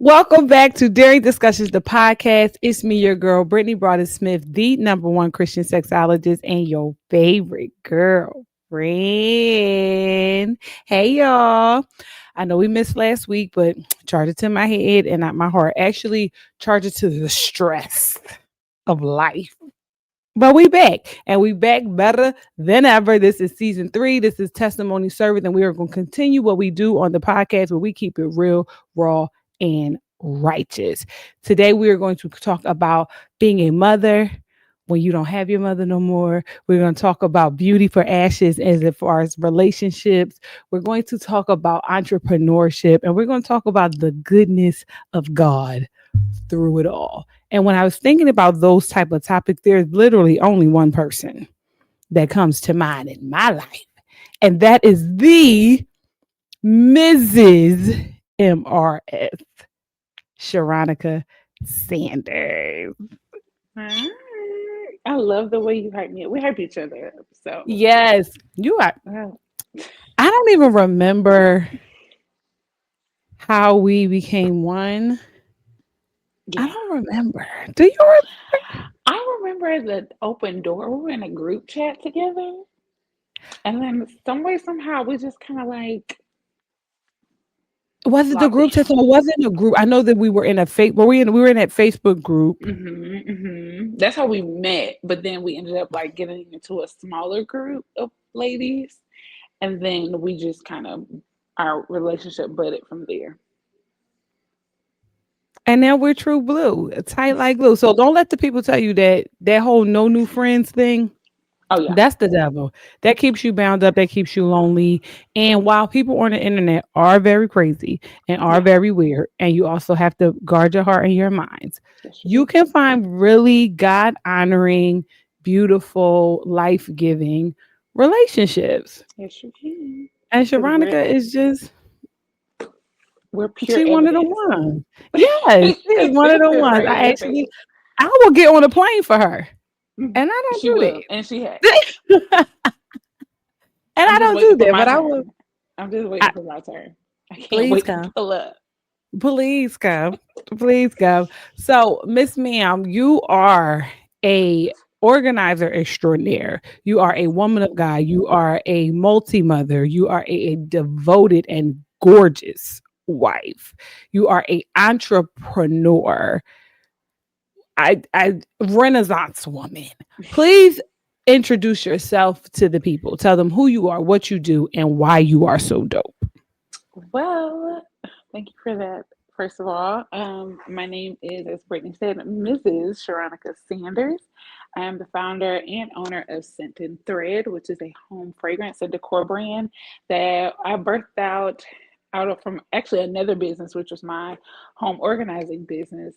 Welcome back to Daring Discussions, the podcast. It's me, your girl, Brittany Broaddus-Smith, the number one Christian sexologist and your favorite girlfriend. Hey, y'all. I know we missed last week, but charge it to my head and not my heart. Actually, charge it to the stress of life. But we back, and we back better than ever. This is season 3. This is testimony service, and we are going to continue what we do on the podcast where we keep it real, raw, and righteous. Today, we are going to talk about being a mother when you don't have your mother no more. We're going to talk about beauty for ashes as far as relationships. We're going to talk about entrepreneurship, and we're going to talk about the goodness of God through it all. And when I was thinking about those type of topics, there's literally only one person that comes to mind in my life, and that is the Mrs. MRS, Sharonica Sanders. Hi. I love the way you hype me up. We hype each other up. So Yes, you are. wow. I don't even remember how we became one. I Yeah. don't remember. Do you remember? I remember the open door. We were in a group chat together. And then some way, somehow we just kind of like Was it the sloppy. group chat? So it wasn't a group. I know that we were in a we were in that Facebook group. That's how we met. But then we ended up like getting into a smaller group of ladies. And then we just kind of, our relationship budded from there. And now we're true blue, tight like glue. So don't let the people tell you that that whole no new friends thing. Oh, yeah. That's the devil. That keeps you bound up. That keeps you lonely. And while people on the internet are very crazy and are Yeah. very weird, and you also have to guard your heart and your minds, Yes, you you do. can find really God honoring, beautiful, life giving relationships. Yes, you can. And Because Sharonica is just we're pure she one of the evidence. ones. Yes, she is one of the ones. Right in your face. I will get on a plane for her. And I don't She do will, and she has. that. And I'm I just don't waiting do for that, my but I will. turn. I'm just I, waiting for my turn. I can't please wait to come. pull up. Please come. Please come. So, Miss Ma'am, you are a organizer extraordinaire. You are a woman of God. You are a multi mother. You are a devoted and gorgeous wife. You are a entrepreneur. I Renaissance woman. Please introduce yourself to the people. Tell them who you are, what you do, and why you are so dope. Well, thank you for that. First of all, my name is, as Brittany said, Mrs. Sharonica Sanders. I am the founder and owner of Scent and Thread, which is a home fragrance and decor brand that I birthed out of from actually another business, which was my home organizing business.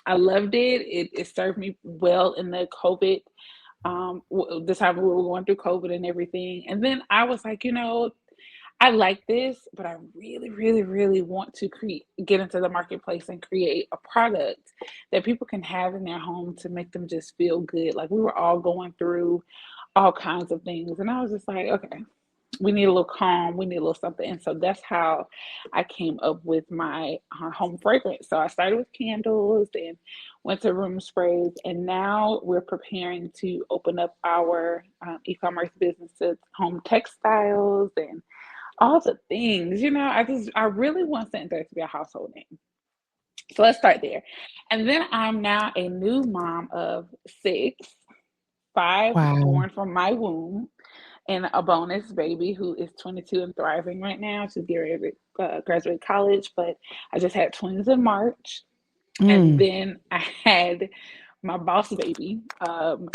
I loved it. It served me well in the COVID, the time we were going through COVID and everything. And then I was like, I like this, but I really, really, really want to get into the marketplace and create a product that people can have in their home to make them just feel good. Like we were all going through all kinds of things, and I was just like, okay, we need a little calm, we need a little something. And so that's how I came up with my home fragrance. So I started with candles and went to room sprays, and now we're preparing to open up our e-commerce businesses, home textiles, and all the things. I really want St. There to be a household name. So let's start there. And then I'm now a new mom of six, five Wow. born from my womb, and a bonus baby who is 22 and thriving right now. She's getting ready to graduate college, but I just had twins in March. And Mm. then I had my boss baby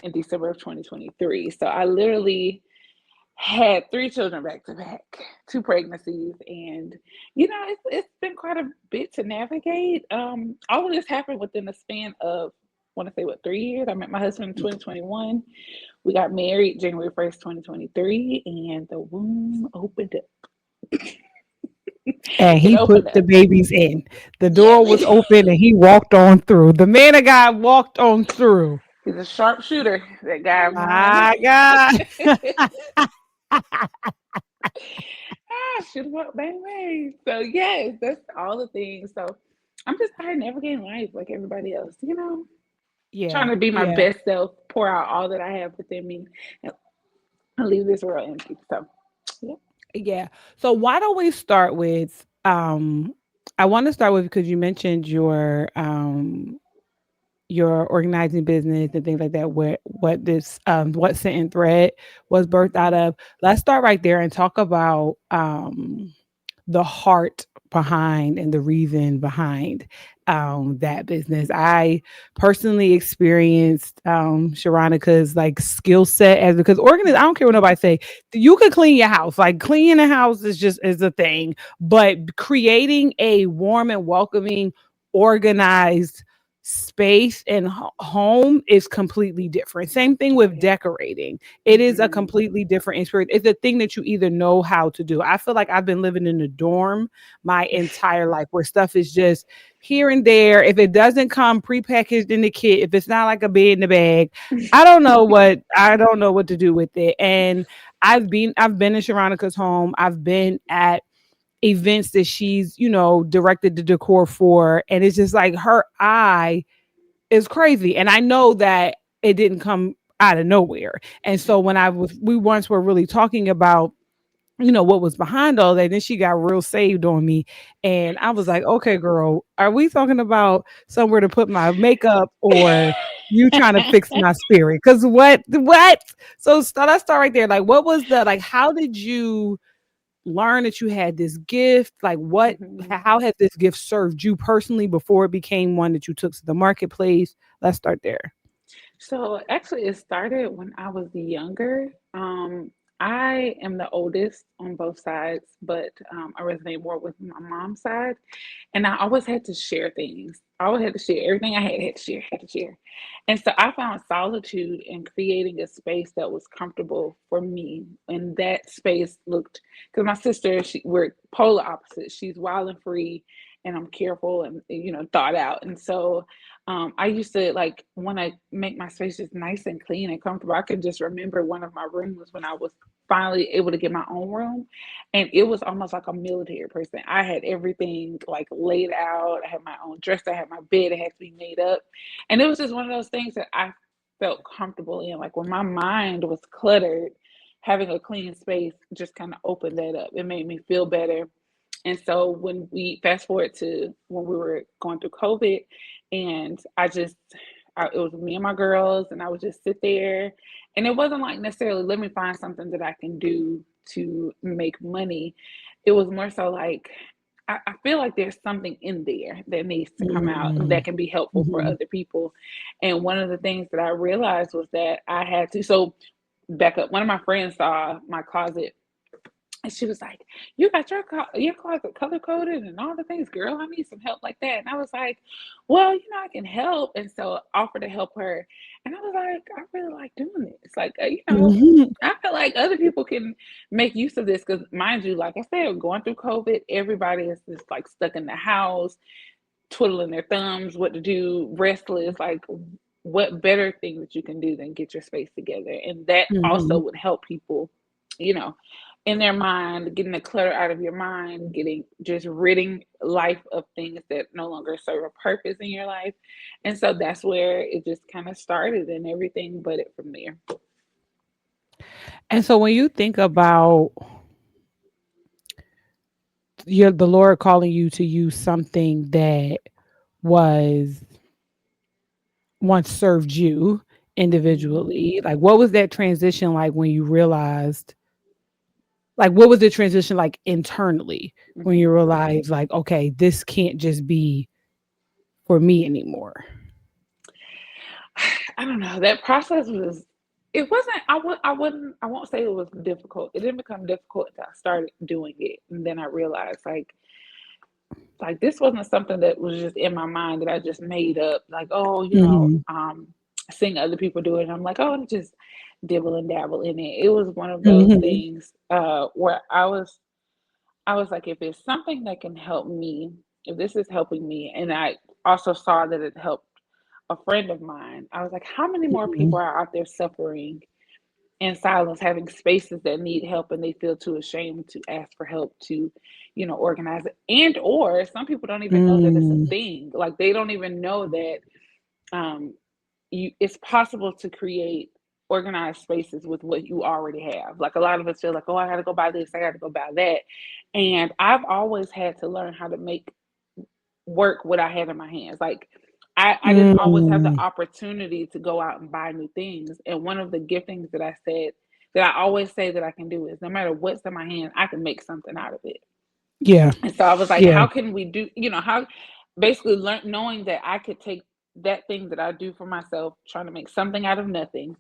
in December of 2023. So I literally had three children back to back, two pregnancies, and it's been quite a bit to navigate. All of this happened within the span of, I want to say, what, 3 years. I met my husband in 2021. We got married January 1st, 2023, and the womb opened up. And It he opened put the up. babies in. The door was Yes, open and he walked on through. The man of God walked on through. he's a sharpshooter. That guy of mine. My God. Shoot him up, bang bang. So yes, that's all the things. So I'm just tired navigating life like everybody else, trying Yeah, to be my yeah, best self, pour out all that I have within me, and leave this world empty. So, yeah. yeah. So why don't we start with I want to start with because you mentioned your organizing business and things like that, where what Scent and Thread was birthed out Mhm. of. Let's start right there and talk about the heart behind and the reason behind that business. I personally experienced Sharonica's like skill set as because organize. I don't care what nobody say. You could clean your house. Like cleaning a house is a thing, but creating a warm and welcoming, organized space and home is completely different. Same thing Oh with yeah. decorating. It is a Hmm. completely different experience. It's a thing that you either know how to do. I feel like I've been living in a dorm my entire life where stuff is just here and there. If it doesn't come prepackaged in the kit, if it's not like a bed in a bag, I don't know what to do with it. And I've been in Sharonica's home. I've been at events that she's, directed the decor for. And it's just like her eye is crazy. And I know that it didn't come out of nowhere. And so when we once were really talking about, what was behind all that, then she got real saved on me. And I was like, okay, girl, are we talking about somewhere to put my makeup or you trying to fix my spirit? Because what? So let's start right there. Like, what was like, how did you learn that you had this gift? Like, Hmm. how has this gift served you personally before it became one that you took to the marketplace? Let's start there. So actually, it started when I was younger. I am the oldest on both sides, but I resonate more with my mom's side. And I always had to share things. I always had to share everything I had to share, had to share. And so I found solitude in creating a space that was comfortable for me. And that space looked, because my sister, we're polar opposites. She's wild and free, and I'm careful and, thought out. And so I used to like want to make my space just nice and clean and comfortable. I could just remember one of my rooms when I was finally able to get my own room, and it was almost like a military person. I had everything like laid out. I had my own dresser. I had my bed. It had to be made up, and it was just one of those things that I felt comfortable in. Like when my mind was cluttered, having a clean space just kind of opened that up. It made me feel better. And so when we fast forward to when we were going through COVID, and it was me and my girls, and I would just sit there. And it wasn't like necessarily, let me find something that I can do to make money. It was more so like, I feel like there's something in there that needs to come out Mm-hmm. that can be helpful for Mm-hmm. other people. And one of the things that I realized was that I had to, so back up, one of my friends saw my closet, and she was like, "You got your closet color coded and all the things, girl. I need some help like that." And I was like, "Well, I can help." And so I offered to help her. And I was like, "I really like doing this. Like, Mm-hmm. I feel like other people can make use of this because, mind you, like I said, going through COVID, everybody is just like stuck in the house, twiddling their thumbs, what to do, restless. Like, what better thing that you can do than get your space together? And that also Mm-hmm. would help people, you know, in their mind, getting the clutter out of your mind, getting just ridding life of things that no longer serve a purpose in your life. And so that's where it just kind of started, and everything but it from there. And so when you think about the Lord calling you to use something that was once served you Hmm. individually, like what was that transition like when you realized, like what was the transition like internally when you Hmm. realized like, okay, this can't just be for me anymore? I don't know. That process was. It wasn't. I wouldn't. I won't say it was difficult. It didn't become difficult until I started doing it, and then I realized like this wasn't something that was just in my mind that I just made up. Like, oh, Mhm. seeing other people do it, and I'm like, oh, just dibble and dabble in it. It was one of those Mhm. things where I was like, if it's something that can help me, if this is helping me, and I also saw that it helped a friend of mine, I was like, how many more Mhm. people are out there suffering in silence, having spaces that need help and they feel too ashamed to ask for help to, organize it. And or some people don't even know that it's a Mm, thing. Like they don't even know that um, it's possible to create organized spaces with what you already have. Like a lot of us feel like, oh, I got to go buy this, I got to go buy that. And I've always had to learn how to make work what I have in my hands. Like I didn't always have the mm, opportunity to go out and buy new things. And one of the giftings that I said that I always say that I can do is no matter what's in my hand, I can make something out of it. yeah, And so I was like, yeah, how can we do, how basically learn knowing that I could take that thing that I do for myself, trying to make something out of nothing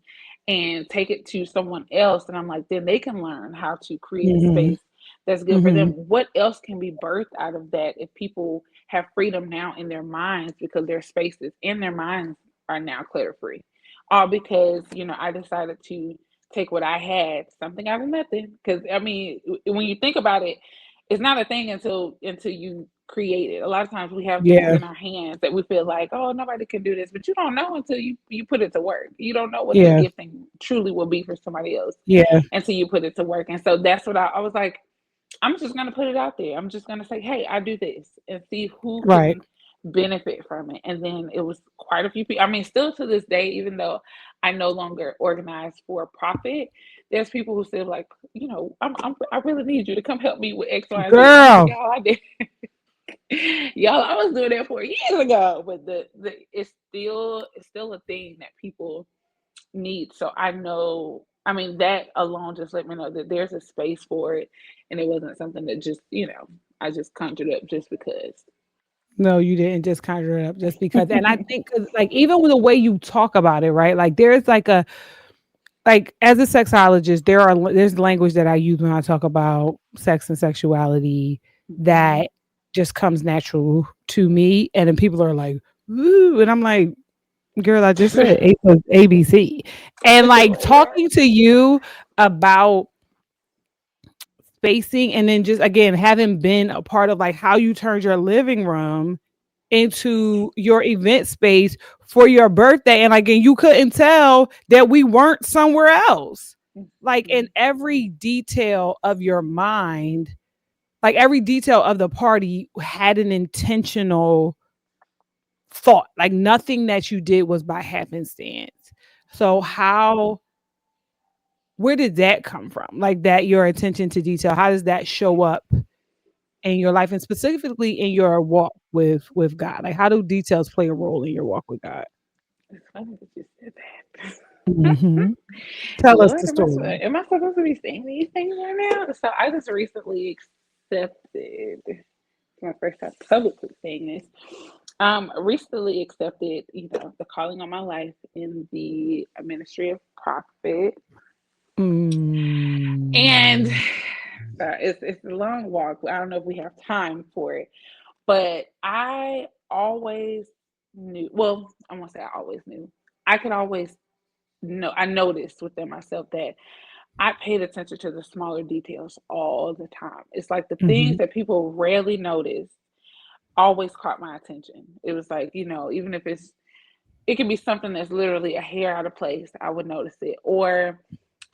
and take it to someone else. And I'm like, then they can learn how to create a mhm, space that's good for them. mhm, What else can be birthed out of that if people have freedom now in their minds because their spaces in their minds are now clutter free? All because, I decided to take what I had, something out of nothing. Because I mean, when you think about it, it's not a thing until you create it. A lot of times we have things yeah, in our hands that we feel like, oh, nobody can do this, but you don't know until you put it to work. You don't know what the yeah, gifting truly will be for somebody else yeah, until you put it to work. And so that's what I was like, I'm just gonna put it out there. I'm just gonna say, hey, I do this and see who right. can benefit from it. And then it was quite a few people. I mean, still to this day, even though I no longer organize for profit, there's people who say like, I really need you to come help me with X, Y, and Z. And I'm like, Girl, y'all, I did, y'all, I was doing that 4 years ago. But the it's still a thing that people need. So I know, I mean, that alone just let me know that there's a space for it. And it wasn't something that just, I just conjured up just because. no, you didn't just conjure it up just because. And I think 'cause, like, even with the way you talk about it, right? Like, there's like a like as a sexologist, there's language that I use when I talk about sex and sexuality Mhm. that just comes natural to me, and then people are like, "Ooh," and I'm like, "Girl, I just said A plus ABC," and like Right. talking to you about spacing, and then just again having been a part of like how you turned your living room into your event space for your birthday. And again, you couldn't tell that we weren't somewhere else. Like in Mhm. every detail of your mind, like every detail of the party had an intentional thought. Like nothing that you did was by happenstance. So where did that come from? Like that your attention to detail, how does that show up in your life and specifically in your walk with God? Like how do details play a role in your walk with God? It's funny that you said that. Mhm. Tell us Lord, the am I, story. am I supposed to be saying these things right now? So I just recently accepted, it's my first time publicly saying this. Recently accepted, the calling on my life in the ministry of prophet. And Mm. it's a long walk. I don't know if we have time for it, but I always knew. Well, I won't say I always knew. I could always know. I noticed within myself that I paid attention to the smaller details all the time. It's like the things Mhm. that people rarely notice always caught my attention. It was like, even if it could be something that's literally a hair out of place, I would notice it. Or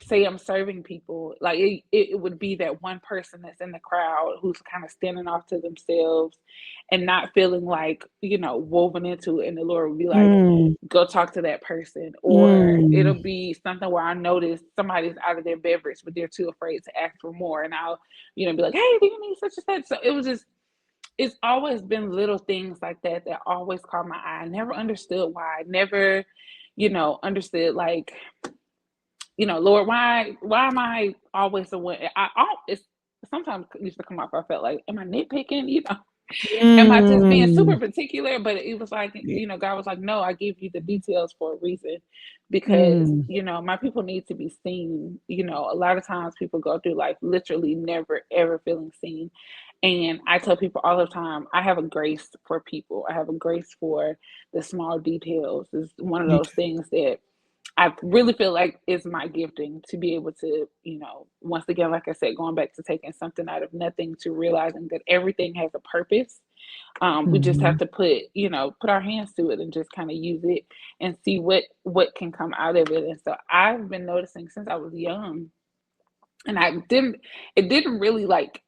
say I'm serving people, like it would be that one person that's in the crowd who's kind of standing off to themselves and not feeling like, woven into it. And the Lord would be like, Mm. go talk to that person. Or it'll Mm. be something where I notice somebody's out of their beverage, but they're too afraid to ask for more. And I'll, be like, hey, do you need such and such? So it was just, it's always been little things like that that always caught my eye. I never understood why. I never, understood like, Lord, why am I always the one? It's sometimes it used to come off. I felt like, am I nitpicking? Am I just being super Mm. particular? But it was like, Yeah. God was like, no, I gave you the details for a reason because, Mm. my people need to be seen. A lot of times people go through life literally never, ever feeling seen. And I tell people all the time, I have a grace for people. I have a grace for the small details. It's one of You those things that I really feel like it's my gifting to be able to, once again, like I said, going back to taking something out of nothing to realizing that everything has a purpose. We just have Mhm. to put our hands to it and just kind of use it and see what can come out of it. And so I've been noticing since I was young, and it didn't really like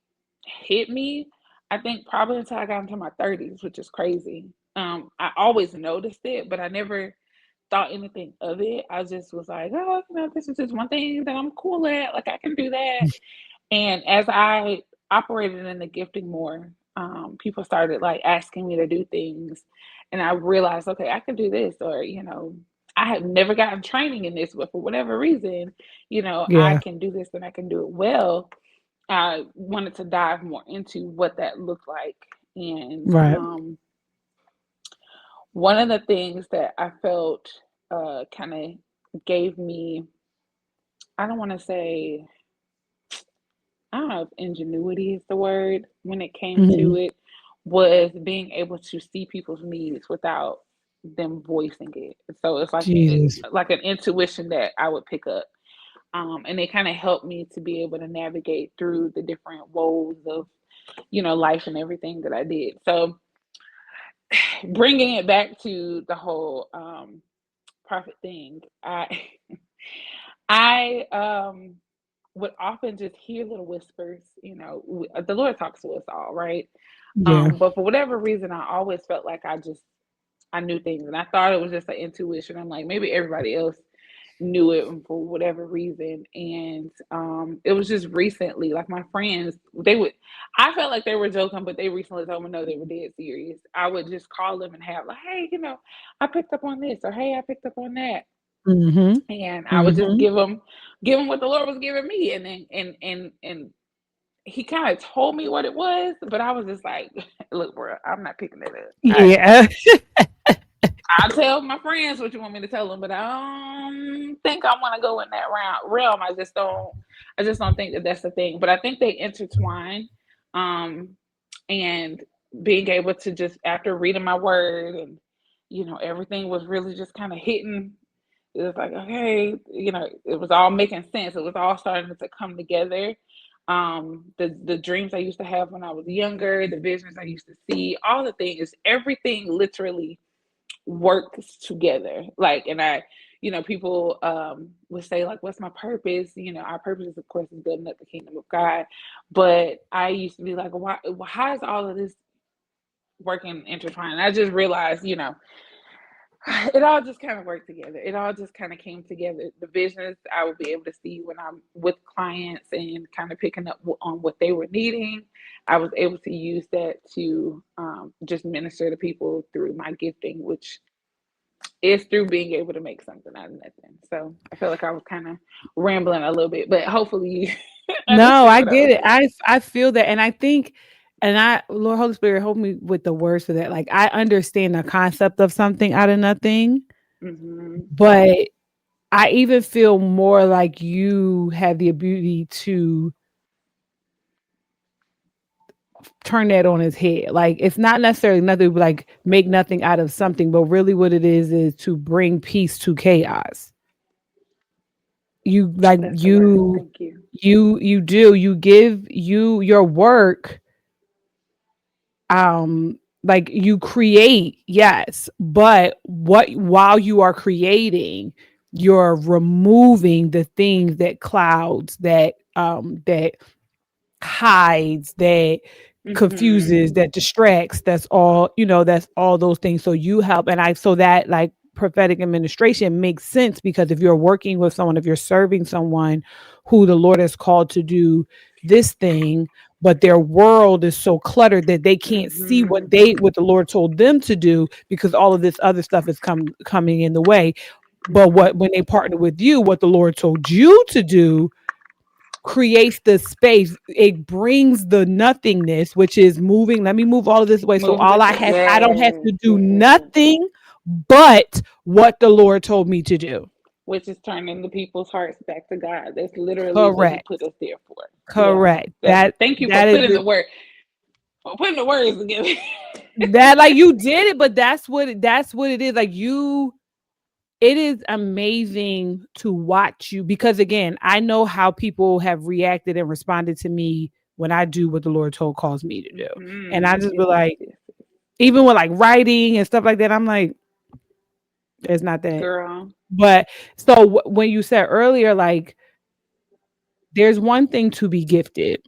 hit me. I think probably until I got into my 30s, which is crazy. I always noticed it, but I never thought anything of it. I just was like, oh, this is just one thing that I'm cool at. Like I can do that. And as I operated in the gifting more, people started like asking me to do things, and I realized, okay, I can do this, or I have never gotten training in this, but for whatever reason, I Yeah. can do this and I can do it well. I wanted to dive more into what that looked like, and Right. one of the things that I felt kind of gave me, I don't want to say, I don't know if ingenuity is the word when it came to Mhm. it, was being able to see people's needs without them voicing it. So it's Jesus. like an intuition that I would pick up. And it kind of helped me to be able to navigate through the different woes of, life and everything that I did. So bringing it back to the whole prophet thing, I would often just hear little whispers. The Lord talks to us all, right? Yeah. But for whatever reason, I always felt like I knew things, and I thought it was just an intuition. I'm like, maybe everybody else knew it for whatever reason. And it was just recently, like my friends, I felt like they were joking, but they recently told me no, they were dead serious. I would just call them and have like, hey, I picked up on this, or hey, I picked up on that. Mhm. And I would just Mhm. give them what the Lord was giving me, and then and he kind of told me what it was, but I was just like, look, bro, I'm not picking it up. Yeah. I'll tell my friends what you want me to tell them, but I don't think I want to go in that realm. I just don't think that that's the thing. But I think they intertwine, um, and being able to just after reading my word and everything was really just kind of hitting. It was like, okay, it was all making sense. It was all starting to come together. The dreams I used to have when I was younger, the visions I used to see, all the things, everything literally works together. Like, and people would say like, what's my purpose? Our purpose is, of course, is building up the kingdom of God. But I used to be like, why? How is all of this working intertwined? And I just realized, it all just kind of worked together. It all just kind of came together. The visions I would be able to see when I'm with clients and kind of picking up on what they were needing. I was able to use that to just minister to people through my gifting, which is through being able to make something out of nothing. So I feel like I was kind of rambling a little bit, but hopefully you No, understood I what I was get it. saying. I feel that, and I think, and I, Lord Holy Spirit, help me with the words for that. Like I understand the concept of something out of nothing, Hmm. but I even feel more like you have the ability to turn that on his head. Like it's not necessarily nothing like make nothing out of something, but really what it is to bring peace to chaos. You like That's the word. Thank you. you do you give your work, like you create, yes, but what while you are creating, you're removing the things that clouds, that hides, that Hmm. confuses, that distracts, that's all, that's all those things. So you help, and I so that like prophetic administration makes sense, because if you're working with someone, if you're serving someone who the Lord has called to do this thing, but their world is so cluttered that they can't see Hmm. what the Lord told them to do, because all of this other stuff is coming in the way. But Hmm. what when they partner with you, what the Lord told you to do creates the space. It brings the nothingness, which is moving. Let me move all of this away. So Moving this way. I don't have Yes, to do yes. nothing but what the Lord told me to do. Which is turning the people's hearts back to God. That's literally what He Correct. put us there for. Yeah. Correct. That's Thank you for That is putting the, the word, for putting the words together. that like you did it, but that's what it is. Like it is amazing to watch you because again, I know how people have reacted and responded to me when I do what the Lord told calls me to do. And I just be Yes, yes, like, yes. even with like writing and stuff like that, I'm like, it's not that. Girl. But so when you said earlier, like, there's one thing to be gifted,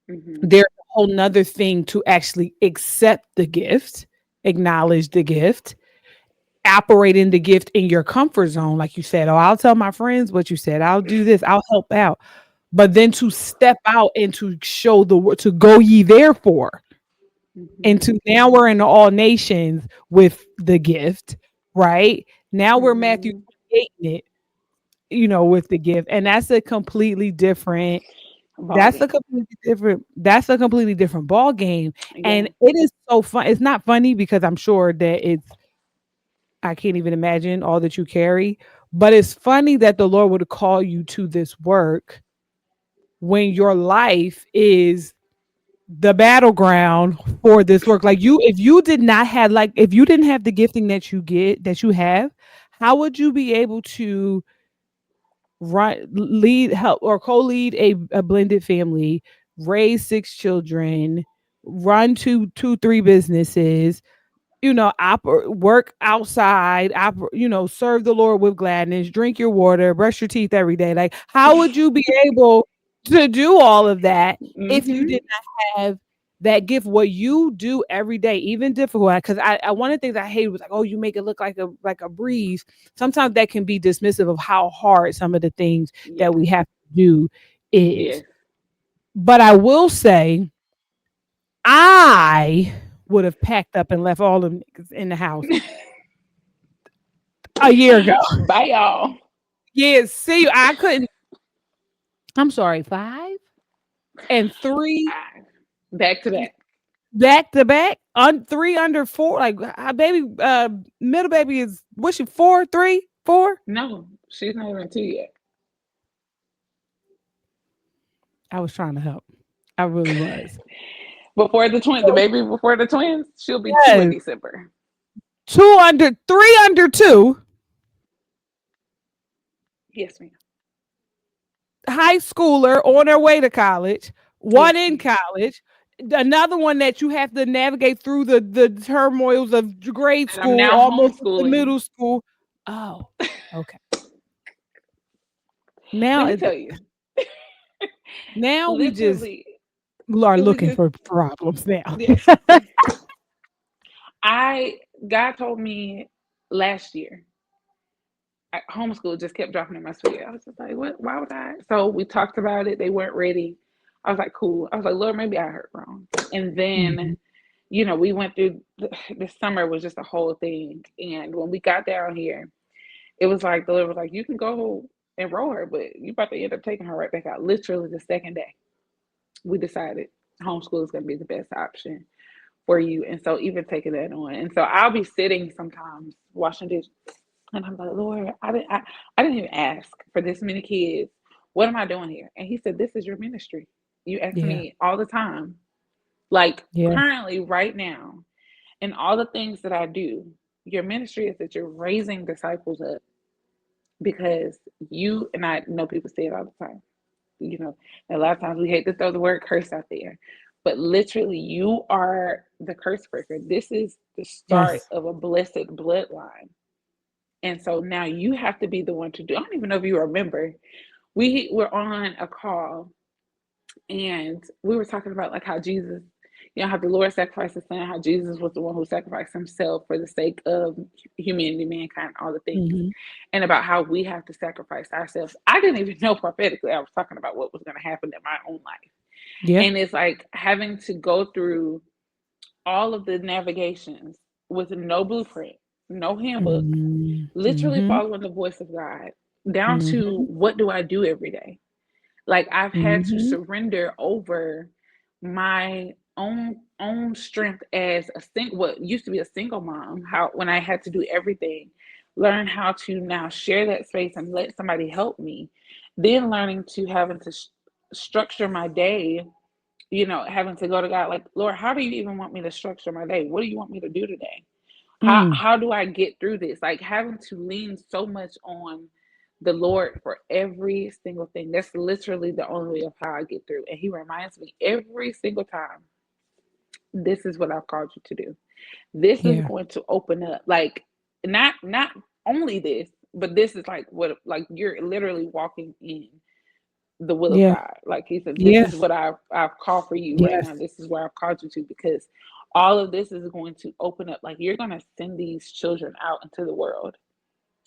Mm-hmm. there's a whole nother thing to actually accept the gift, acknowledge the gift, operate in the gift in your comfort zone. Like you said, oh, I'll tell my friends what you said, I'll do this, I'll help out. But then to step out and to show the word, to go ye therefore, and Mm-hmm. to now we're in the all nations with the gift, right? Now we're Matthew Mm-hmm. 28 in it, with the gift. And that's a completely different Ball game. that's a completely different ball game. Yeah. And it is so fun. It's not funny because I'm sure that I can't even imagine all that you carry, but it's funny that the Lord would call you to this work when your life is the battleground for this work. Like if you did not have, like, if you didn't have the gifting that you have, how would you be able to lead, help, or co-lead a blended family, raise six children, run three businesses, work outside, serve the Lord with gladness, drink your water, brush your teeth every day? Like, how would you be able to do all of that if you Mm-hmm. did not have that gift? What you do every day, even difficult, because I one of the things I hate was like, oh, you make it look like a breeze. Sometimes that can be dismissive of how hard some of the things that Yes. we have to do is. Yes. But I will say, I would have packed up and left all of them niggas in the house a year ago. Bye, y'all. Yeah, see, I couldn't. I'm sorry, 5 and 3 Back to back. back to back, on 3 under 4. Like, baby, middle baby is, what's she, 4, 3, 4? No, she's not even two yet. I was trying to help. I really was. Before the twin, the So, baby before the twins, she'll be two in yes, December. 3 under 2, Yes, ma'am. high schooler on her way to college, one Yes, in ma'am. college, another one that you have to navigate through the turmoils of grade And I'm school, now almost to homeschooling. middle school. Oh, okay. Let Now, me tell you, we just literally, are it was looking just for problems now. yes. I God told me last year. Homeschool just kept dropping in my spirit. I was just like, what? Why would I? So we talked about it. They weren't ready. I was like, cool. I was like, Lord, maybe I heard wrong. And then, Mhm. we went through this summer was just a whole thing. And when we got down here, it was like the Lord was like, you can go enroll her, but you about to end up taking her right back out. Literally the second day, we decided homeschool is going to be the best option for you. And so even taking that on. And so I'll be sitting sometimes washing dishes and I'm like, Lord, I didn't even ask for this many kids. What am I doing here? And he said, this is your ministry. You ask Yeah. me all the time, like Yeah. currently right now, and all the things that I do, your ministry is that you're raising disciples up because you, and I know people say it all the time, a lot of times we hate to throw the word curse out there, but literally you are the curse breaker. This is the start Yes. of a blessed bloodline. And so now you have to be the one to do. I don't even know if you remember. We were on a call and we were talking about like how Jesus, how the Lord sacrificed his son, how Jesus was the one who sacrificed himself for the sake of humanity, mankind, all the things, Mhm. and about how we have to sacrifice ourselves. I didn't even know prophetically. I was talking about what was going to happen in my own life. Yeah. And it's like having to go through all of the navigations with no blueprint, no handbook, Mhm. literally Mhm. following the voice of God down to Mhm. what do I do every day? Like I've had to Mhm. surrender over my own strength as what used to be a single mom, how when I had to do everything, learn how to now share that space and let somebody help me, then learning to having to structure my day, having to go to God like, Lord, how do you even want me to structure my day? What do you want me to do today? Mm. How do I get through this? Like having to lean so much on the Lord for every single thing. That's literally the only way of how I get through. And He reminds me every single time, this is what I've called you to do. This is Yeah. going to open up. Like not only this, but this is like what, like you're literally walking in the will of Yeah. God. Like He said, this Yeah. is what I've called for you right Yes. now. This is where I've called you to, because all of this is going to open up. Like you're going to send these children out into the world,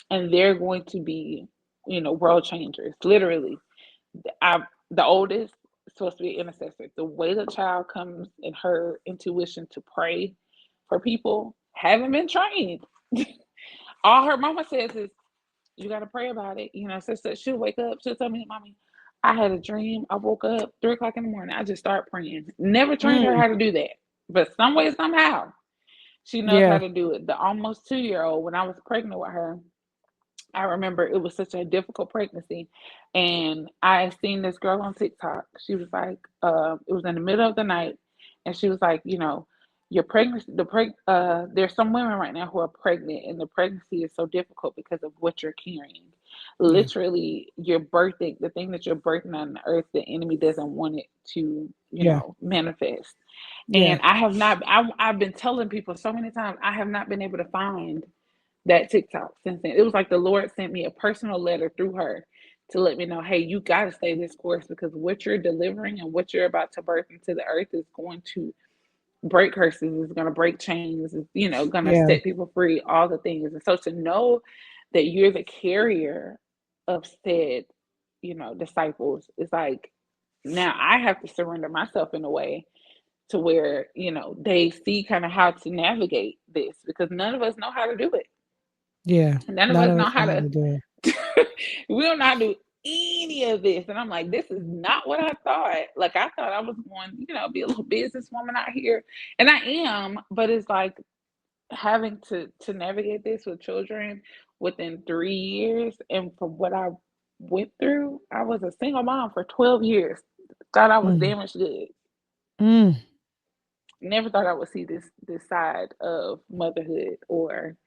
and they're going to be, world changers. Literally, I the oldest is supposed to be an intercessor. The way the child comes in her intuition to pray for people haven't been trained. All her mama says is, "You got to pray about it." So she'll wake up. She'll tell me, "Mommy, I had a dream. I woke up 3 o'clock in the morning. I just start praying." Never trained her Mm. how to do that, but some way somehow she knows how Yeah. to do it. The almost 2 year old, when I was pregnant with her, I remember it was such a difficult pregnancy, and I seen this girl on TikTok. She was like, it was in the middle of the night, and she was like, your pregnancy, there's some women right now who are pregnant, and the pregnancy is so difficult because of what you're carrying. Yeah. Literally, you're birthing the thing that you're birthing on the earth. The enemy doesn't want it to, Yeah. manifest. Yeah. And I have not. I've been telling people so many times. I have not been able to find that TikTok since then. It was like the Lord sent me a personal letter through her to let me know, hey, you got to stay this course, because what you're delivering and what you're about to birth into the earth is going to break curses, is going to break chains, is, going to Yeah. set people free, all the things. And so to know that you're the carrier of said, disciples, is like, now I have to surrender myself in a way to where, they see kind of how to navigate this, because none of us know how to do it. Yeah. None of None us of know us how know how to. to do it. We don't know how to do any of this, and I'm like, this is not what I thought. Like I thought I was going, be a little businesswoman out here, and I am. But it's like having to navigate this with children within 3 years, and from what I went through, I was a single mom for 12 years. Thought I was Mm. damaged goods. Mm. Never thought I would see this side of motherhood or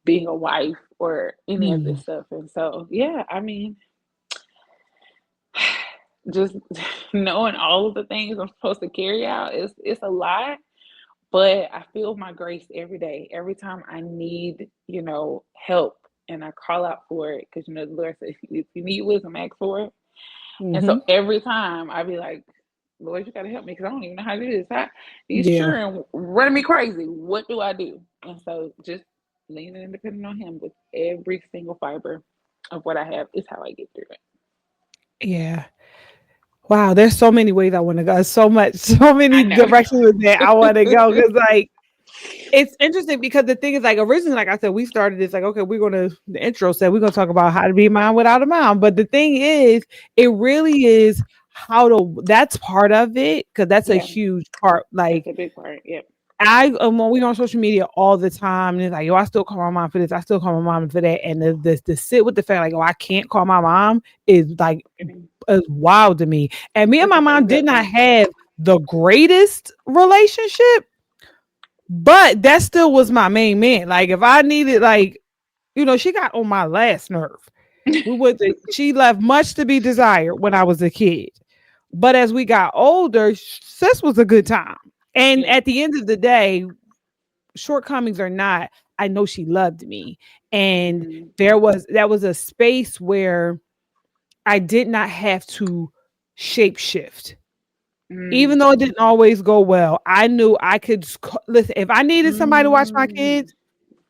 being a wife or any of Mm. this stuff. And so, yeah, I mean, just knowing all of the things I'm supposed to carry out, it's a lot, but I feel my grace every day. Every time I need, help, and I call out for it, because the Lord said, if you need wisdom, ask for it. And so Mhm. every time I be like, Lord, you gotta help me, because I don't even know how to do this. These Yeah. children running me crazy. What do I do? And so just leaning and depending on Him with every single fiber of what I have is how I get through it. Yeah. Wow, there's so many ways I wanna go. So much, so I many know. directions with that I wanna go. Cause like, it's interesting because the thing is, like, originally, like I said, we started this like, okay, we're gonna the intro said we're gonna talk about how to be a mom without a mom. But the thing is, it really is how to that's part of it, because that's a Yeah, huge part. that's Like a big part. Yep. when we on social media all the time, and it's like, yo, I still call my mom for this, I still call my mom for that. And the sit with the fact, like, oh, I can't call my mom is like I mean, is wild to me. And me and it's my a mom did gut not wrench. have the greatest relationship, but that still was my main man. Like if I needed, like, she got on my last nerve. She left much to be desired when I was a kid. But as we got older, sis was a good time. And Yeah. at the end of the day, shortcomings or not, I know she loved me. And Mm, that was a space where I did not have to shape shift. Even mm, though it didn't always go well, I knew I could listen. If I needed somebody to watch my mm. kids,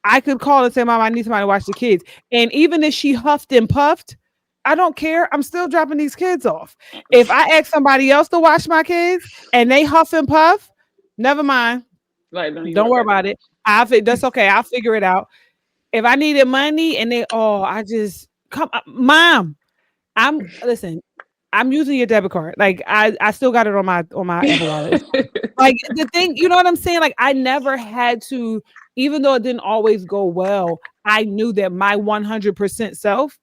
I could call and say, Mom, I need somebody to watch the kids. And even if she huffed and puffed, I don't care. I'm still dropping these kids off. If I ask somebody else to watch my kids and they huff and puff, never mind. Like, don't even Don't worry worry about it. about it. That's okay. I'll figure it out. If I needed money and I just come, Mom, listen, I'm using your debit card. Like I still got it on my Apple Wallet. It's fine. Like the thing, you know what I'm saying? Like I never had to, even though it didn't always go well, I knew that my 100% self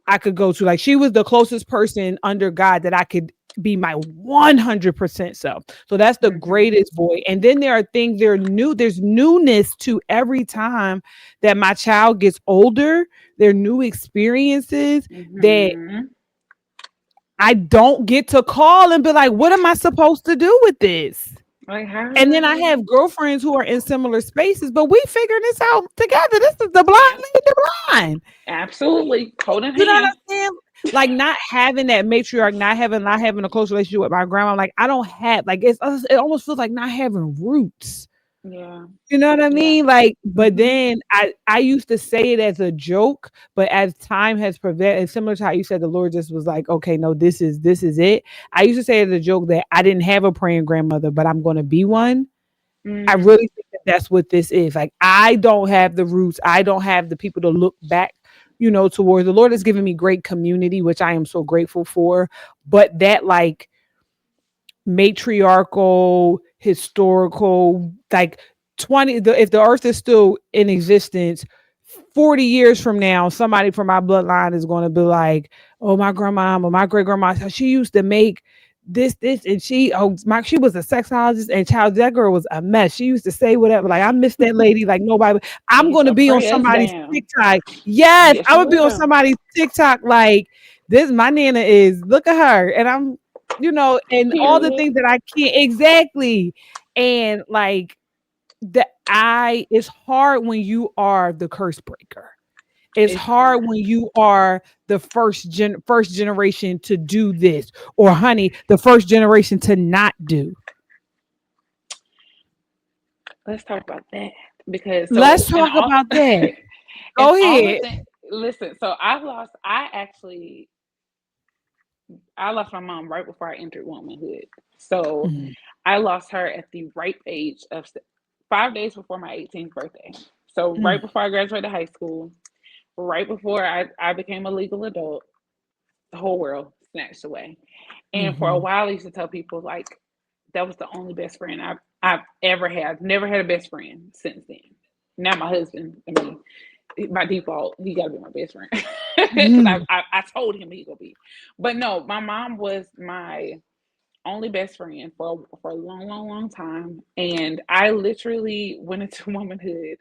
I could go to. Like she was the closest person under God that I could be my 100% self. So that's the Mhm. greatest void. And then there are things there's newness to every time that my child gets older. There are new experiences that Mhm. I don't get to call and be like, what am I supposed to do with this? Like how do And I then I do have girlfriends who are in similar spaces, but we figuring this out together. This is the blind that? lead the blind. Absolutely. Holding You know what hands. I'm saying? Like not having that matriarch, not having a close relationship with my grandma. Like I don't have like it almost feels like not having roots. Yeah. You know what I Yeah. mean? Like, but Mhm. then I used to say it as a joke, but as time has prevailed, similar to how you said the Lord just was like, okay, no, this is it. I used to say it as a joke that I didn't have a praying grandmother, but I'm going to be one. I Mhm. really think that that's what this is. Like, I don't have the roots. I don't have the people to look back, towards. The Lord has given me great community, which I am so grateful for. But that, like, matriarchal, historical, like 20, if the earth is still in existence, 40 years from now, somebody from my bloodline is going to be like, oh, my grandma or my great grandma, she used to make this, and she was a sexologist, and child, that girl was a mess. She used to say whatever. Like, I miss that lady like nobody. I'm He going to said, be on pray us somebody's down. TikTok. Yes, Yes, I you would be on will. somebody's TikTok like this. My Nana is, look at her. And and all the Period. things that I can't exactly. And like, it's hard when you are the curse breaker. It's It's hard hard. when you are the first generation to do this, or honey, the first generation to not do. Let's talk about that because Let's so and talk all about that. and Go all the ahead. things. Listen, so I lost my mom right before I entered womanhood. So Mm, I lost her at the ripe age of 5 days before my 18th birthday. So right mm, before I graduated high school, right before I became a legal adult, the whole world snatched away. And for a mhm, while, I used to tell people like that was the only best friend I've ever had. Never had a best friend since then. Now my husband, I mean, by default, he got to be my best friend because mm, I told him he gonna be. But no, my mom was my only best friend for a long, long, long time, and I literally went into womanhood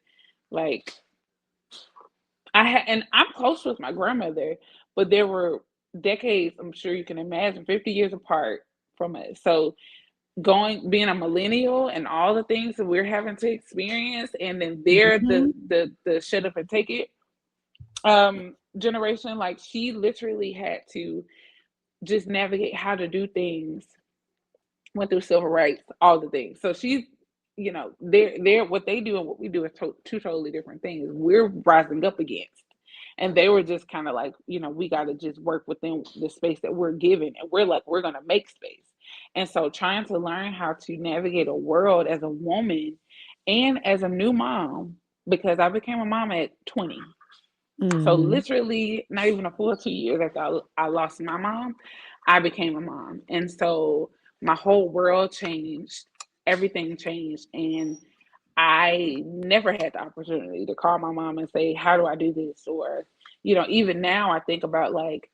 like and I'm close with my grandmother, but there were decades. I'm sure you can imagine, 50 years apart from us. So being a millennial and all the things that we're having to experience, and then they're mhm, the shut up and take it generation. Like she literally had to just navigate how to do things, went through civil rights, all the things. So she's, they're what they do and what we do are two totally different things. We're rising up against, and they were just kind of like, we got to just work within the space that we're given, and we're like, we're gonna make space. And so trying to learn how to navigate a world as a woman and as a new mom, because I became a mom at 20. So mhm, literally, not even a full 2 years after I lost my mom, I became a mom, and so my whole world changed. Everything changed, and I never had the opportunity to call my mom and say, "How do I do this?" Or, even now I think about like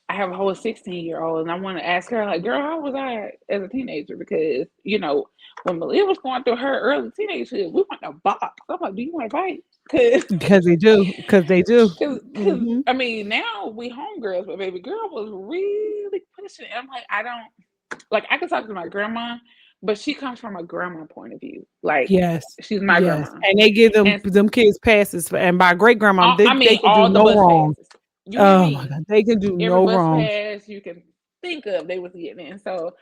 I have a whole 16-year-old, and I want to ask her, like, girl, how was I as a teenager? Because, when Malia was going through her early teenagehood, we went to box. I'm like, do you want to fight? Because, because they do, because they do. cause, Mhm. I mean, now we homegirls, but baby girl was really pushing it. I'm like, I don't, like, I can talk to my grandma, but she comes from a grandma point of view. Like, Yes, she's my yes, grandma. and they give them And them kids passes, and my great grandma, they I they mean, can do all the no bus wrong. passes. You hear Oh my me? god, they can do Every no bus wrong. pass you can think of, they was getting in. So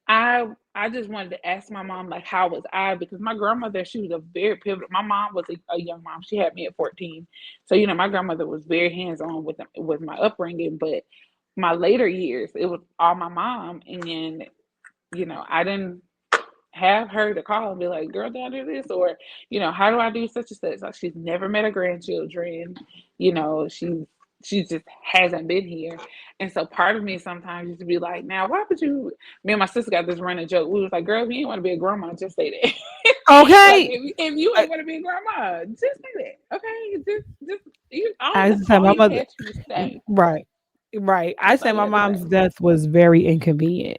I just wanted to ask my mom like how was I, because my grandmother, she was a very pivotal. My mom was a young mom. She had me at 14. So my grandmother was very hands on with my upbringing, but my later years it was all my mom, and I didn't have her to call and be like, girl, do I do this? Or, how do I do such and such? Like she's never met her grandchildren, she just hasn't been here. And so part of me sometimes used to be like, now why would you, me and my sister got this running joke. We was like, girl, if you ain't want to be a grandma, just say that. Like Okay, if you I, ain't want to be a grandma, just say that. Okay. Just I that's used to tell all my you mother, had to say. right. Right. I That's all say you my had to say. mom's death was very inconvenient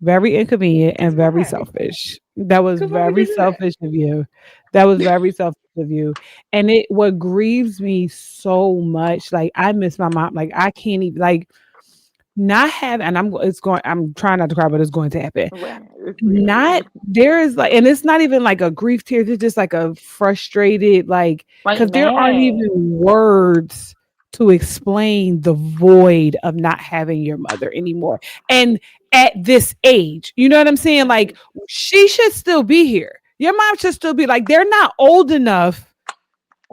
and It's very why. selfish. That was Because why would very you do that? selfish of you. That was very selfish of you. And it what grieves me so much, like I miss my mom. Like I can't even like not have and I'm trying not to cry, but it's going to happen. Right. It's Not real. there is like and it's not even like a grief tears, it's just like a frustrated, like Like because there aren't mad. even words to explain the void of not having your mother anymore. And at this age, you know what I'm saying? Like Right. she should still be here. Your mom should still be like, they're not old enough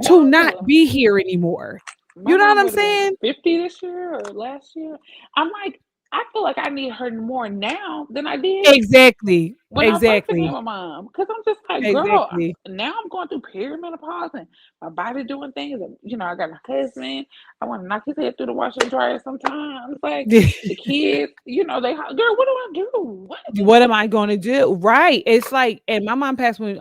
to not No. be here anymore. My You know what mom I'm would have been saying? 50 this year or last year. I'm like, I feel like I need her more now than I did Exactly. when I first became Exactly. a mom. Because I'm just like, girl, Exactly. now I'm going through perimenopause and my body doing things. And, I got my husband. I want to knock his head through the washer and dryer sometimes. Like the kids, they, girl, what do I do? What? What am I going to do? Right. It's like, and my mom passed when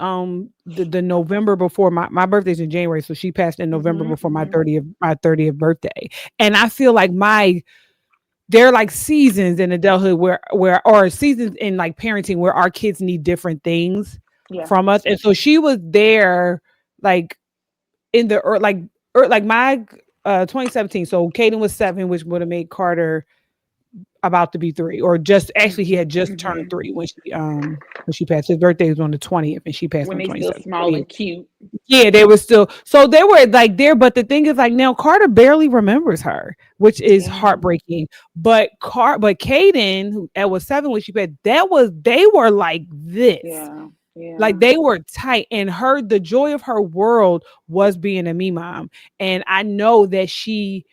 the November before my birthday's in January, so she passed in November Mm-hmm, before mm-hmm. my 30th birthday. And I feel like there are like seasons in adulthood where or seasons in like parenting where our kids need different things Yeah. from us. And so she was there like in the like my 2017. So Caden was 7, which would have made Carter about to be 3, or just actually he Mm-hmm, had just turned mm-hmm. 3 when she passed. His birthday was on the 20th and she passed When on they still small 27th. and cute. Yeah, they were still so they were like there, but the thing is like now Carter barely remembers her, which is Yeah. heartbreaking. But Caden, who that was 7 when she passed, they were like this. Yeah. Like Yeah. they were tight, and the joy of her world was being a me mom. And I know that she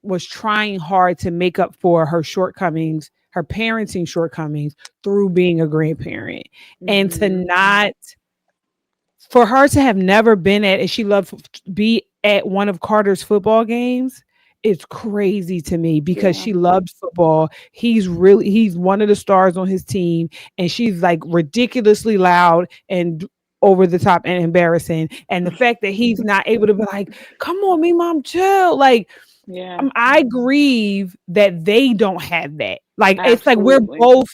was trying hard to make up for her shortcomings, her parenting shortcomings through being a grandparent. And to Mm-hmm. not for her to have never been at and she loved to be at one of Carter's football games, it's crazy to me because Yeah. she loved football. He's one of the stars on his team and she's like ridiculously loud and over the top and embarrassing. And the fact that he's not able to be like, come on, me mom, chill. Like Yeah. I grieve that they don't have that. Like it's like we're Absolutely. both.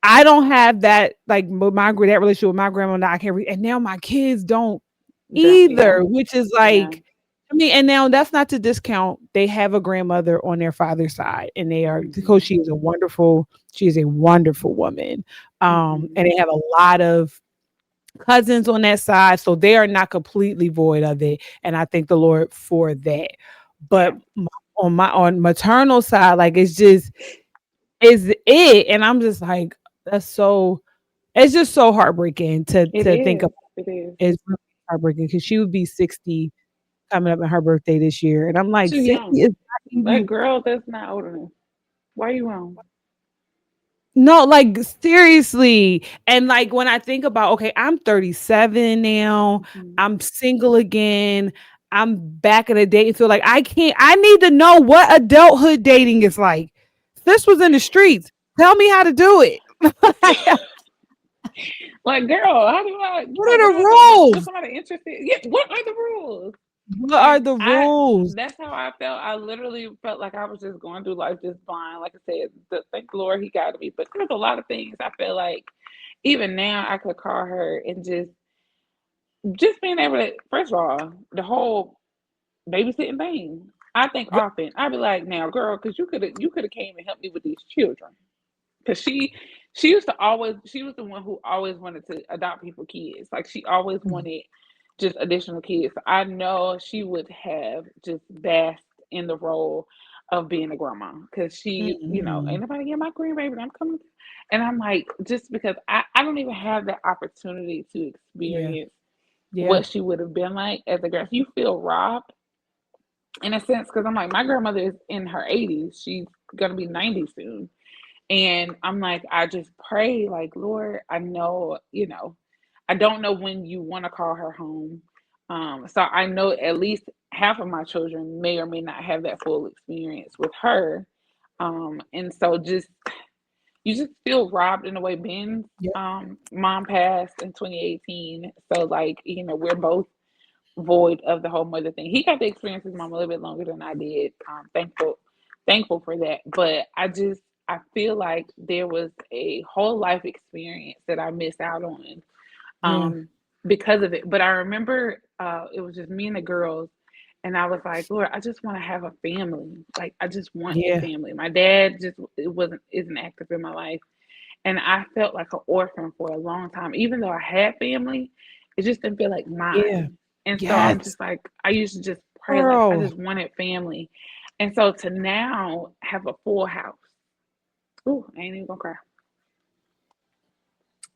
I don't have that like with that relationship with my grandma. Now I can't read, and now my kids don't Yeah. either. Which is Yeah. like, I mean, and now that's not to discount. They have a grandmother on their father's side, and they are because Mm-hmm. she is a wonderful woman. Mm-hmm. And they have a lot of cousins on that side, so they are not completely void of it. And I thank the Lord for that. Yeah. But on maternal side, like it's just is it, and I'm just like that's so. It's just so heartbreaking It to think is. of. It is. It's really heartbreaking because she would be 60 coming up on her birthday this year, and I'm like Too 60 young. is not That even. girl that's not old enough. Why you on? No, like seriously. And like when I think about, okay, I'm 37 now, Mm-hmm. I'm single again, I'm back in the dating field. Like I need to know what adulthood dating is like. This was in the streets. Tell me how to do it. Like, girl, how do I, What are when the I start getting with rules? somebody interested? Yeah, what are the rules? What are And the rules? that's how I felt. I literally felt like I was just going through life just blind. Like I said, thank the Lord he guided me. But there's a lot of things I feel like even now I could call her and just being able to, first of all, the whole babysitting thing. I think often I'd be like, now, girl, because you could have came and helped me with these children. Because she used to always she was the one who always wanted to adopt people kids. Like she always wanted just additional kids. So I know she would have just basked in the role of being a grandma because ain't Mm-mm. nobody get my grandbaby. I'm coming, and I'm like, just because I don't even have that opportunity to Yeah. experience Yeah. what she would have been like as a grandma. You feel robbed in a sense because I'm like, my grandmother is in her 80s. She's gonna be 90 soon. And I'm like, I just pray, like, Lord, I know, I don't know when you want to call her home. So I know at least half of my children may or may not have that full experience with her. And so you just feel robbed in a way. Ben's Yeah. mom passed in 2018. So like, we're both void of the whole mother thing. He got to experience his mom a little bit longer than I did. Thankful. thankful for that. But I feel like there was a whole life experience that I missed out on, Yeah. um, because of it. But I remember it was just me and the girls, and I was like, Lord, I just want to have a family. Like I just want a Yeah. family. My dad just it wasn't isn't active in my life, and I felt like an orphan for a long time. Even though I had family, it just didn't feel like Yeah. mine. And so I'm Yes. just like, I used to just pray like I Girl. just wanted family. And so to now have a full house. Ooh, I ain't even gonna cry.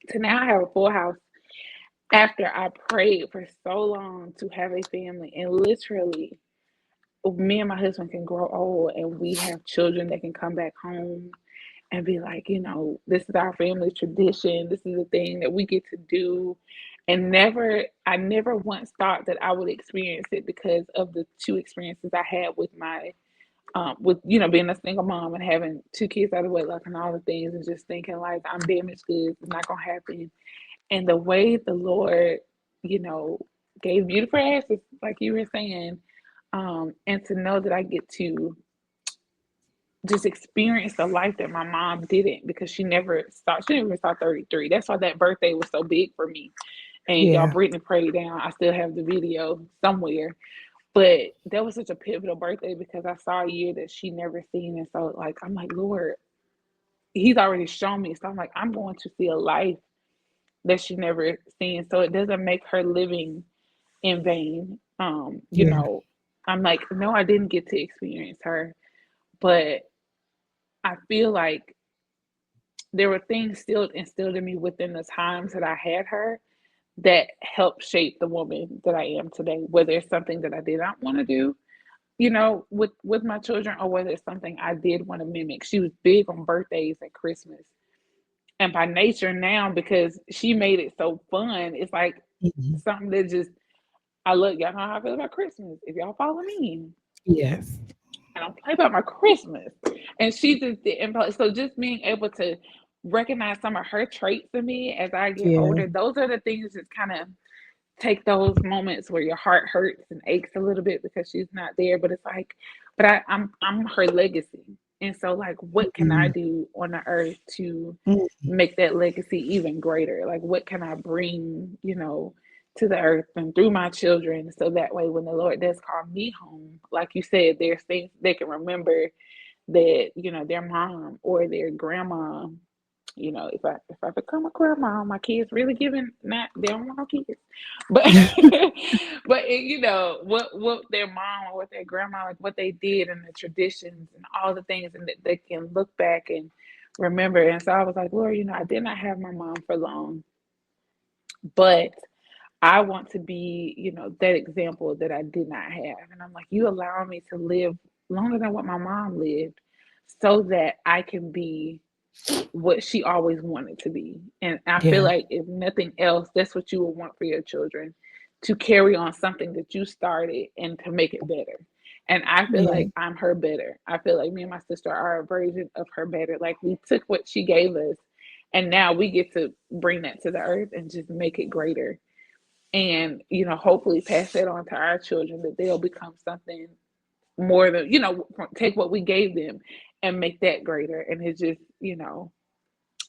To now have a full house after I prayed for so long to have a family, and literally me and my husband can grow old and we have children that can come back home and be like, this is our family tradition. This is the thing that we get to do. And I never once thought that I would experience it because of the two experiences I had with being a single mom and having two kids out of wedlock and all the things, and just thinking like I'm damaged goods, it's not gonna happen. And the way the Lord, you know, gave beautiful asses, like you were saying, and to know that I get to just experience the life that my mom didn't, because she never even saw 33. That's why that birthday was so big for me. And y'all, Yeah. Brittany prayed down. I still have the video somewhere. But that was such a pivotal birthday because I saw a year that she never seen. And so like I'm like, Lord, he's already shown me. So I'm like, I'm going to see a life that she never seen. So it doesn't make her living in vain. Yeah. I'm like, no, I didn't get to experience her. But I feel like there were things still instilled in me within the times that I had her that helped shape the woman that I am today. Whether it's something that I did not want to do, with my children, or whether it's something I did want to mimic. She was big on birthdays and Christmas. And by nature now, because she made it so fun, it's like Mhm. something that just I look, y'all know how I feel about Christmas. If y'all follow me, Yes. I don't play about my Christmas. And she just did impulse. So just being able to recognize some of her traits in me as I get Yeah. older, those are the things that kind of take those moments where your heart hurts and aches a little bit because she's not there. But it's like, but I'm her legacy. And so like what can I Mhm. do on the earth to Mhm. make that legacy even greater? Like what can I bring, to the earth and through my children, so that way when the Lord does call me home, like you said, there's things they can remember that, their mom or their grandma, if I become a grandma, my kids really giving not they don't want no kids, but but what their mom or what their grandma, like what they did and the traditions and all the things, and that they can look back and remember. And so I was like, Lord, I did not have my mom for long, but I want to be, that example that I did not have. And I'm like, you allow me to live longer than what my mom lived so that I can be what she always wanted to be. And I feel Yeah. like if nothing else, that's what you would want for your children, to carry on something that you started and to make it better. And I feel Yeah. like I'm her better. I feel like me and my sister are a version of her better. Like we took what she gave us and now we get to bring that to the earth and just make it greater. And, hopefully pass that on to our children, that they'll become something more than, take what we gave them and make that greater. And it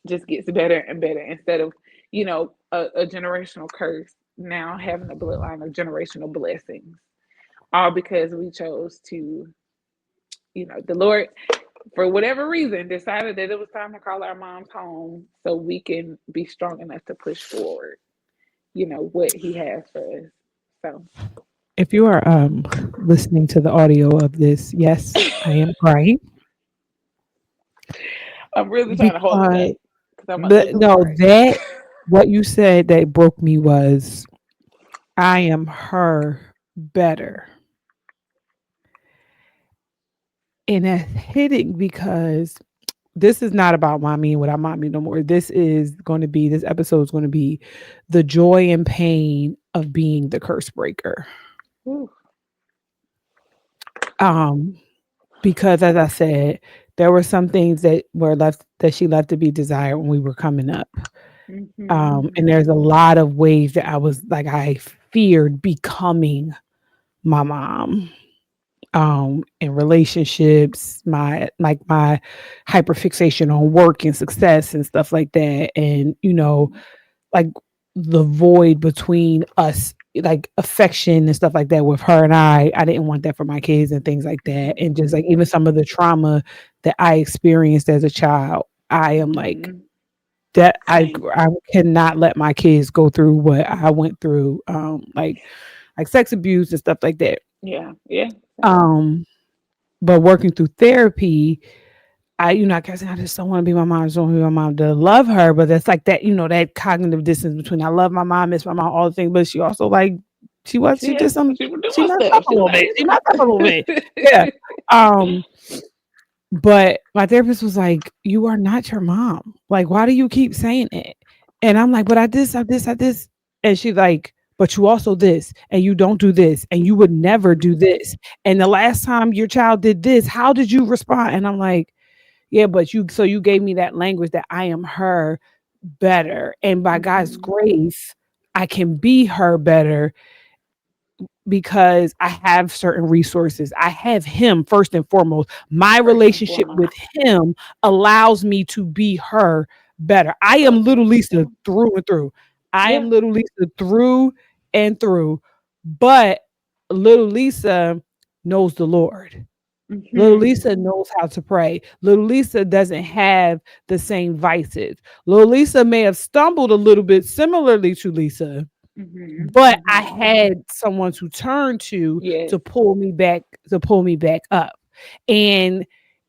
just gets better and better instead of, a generational curse, now having a bloodline of generational blessings, all because we chose to, the Lord, for whatever reason, decided that it was time to call our moms home so we can be strong enough to push forward, what He has for us. So, If you are listening to the audio of this, yes, I am crying I'm really trying to hold it back because because I'm a little no, cry. that what you said that broke me was I am her better. And that's hitting because this is not about mommy and without mommy no more. This episode is going to be the joy and pain of being the curse breaker. Whew. Um, because as I said, there were some things that she left to be desired when we were coming up. Mm-hmm. And there's a lot of ways that I feared becoming my mom. in relationships, my hyperfixation on work and success and stuff like that. And, like the void between us, like affection and stuff like that with her and I didn't want that for my kids and things like that. And just like even some of the trauma that I experienced as a child, I am like Mm-hmm. that. Same. I cannot let my kids go through what I went through, like sex abuse and stuff like that. Yeah. Yeah. Same. Um, but working through therapy, I guess I just don't want to be my mom. I just want to be my mom to love her. But that's like that, that cognitive distance between I love my mom, miss my mom, all the things. But she also like she did some She was she doing messed up stuff. a She was little bit. She messed up a little bit. Yeah. like, Um, but my therapist was like, "You are not your mom. Like, why do you keep saying it?" And I'm like, "But I this." And she's like, "But you also this, and you don't do this, and you would never do mm-hmm. this. And the last time your child did this, how did you respond?" And I'm like, yeah, but you gave me that language that I am her better. And by God's Mm-hmm. grace, I can be her better because I have certain resources. I have him first and foremost. My First and relationship foremost. with him allows me to be her better. I am Okay. little Lisa Yeah. through and through. I Yeah. am little Lisa through and through. But little Lisa knows the Lord. Little Mm-hmm. Lisa knows how to pray. Little Lisa doesn't have the same vices. Little Lisa may have stumbled a little bit similarly to Lisa, Mm-hmm. but I Mm-hmm. had someone to turn to Yes. pull me back up. And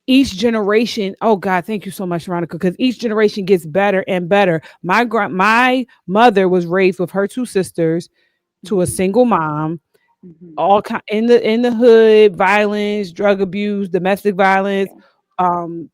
each generation, oh God, thank you so much, Veronica, because each generation gets better and better. My mother was raised with her two sisters to a Mm-hmm. single mom, Mm-hmm. all kind in the hood, violence, drug abuse, domestic violence, Yeah. um,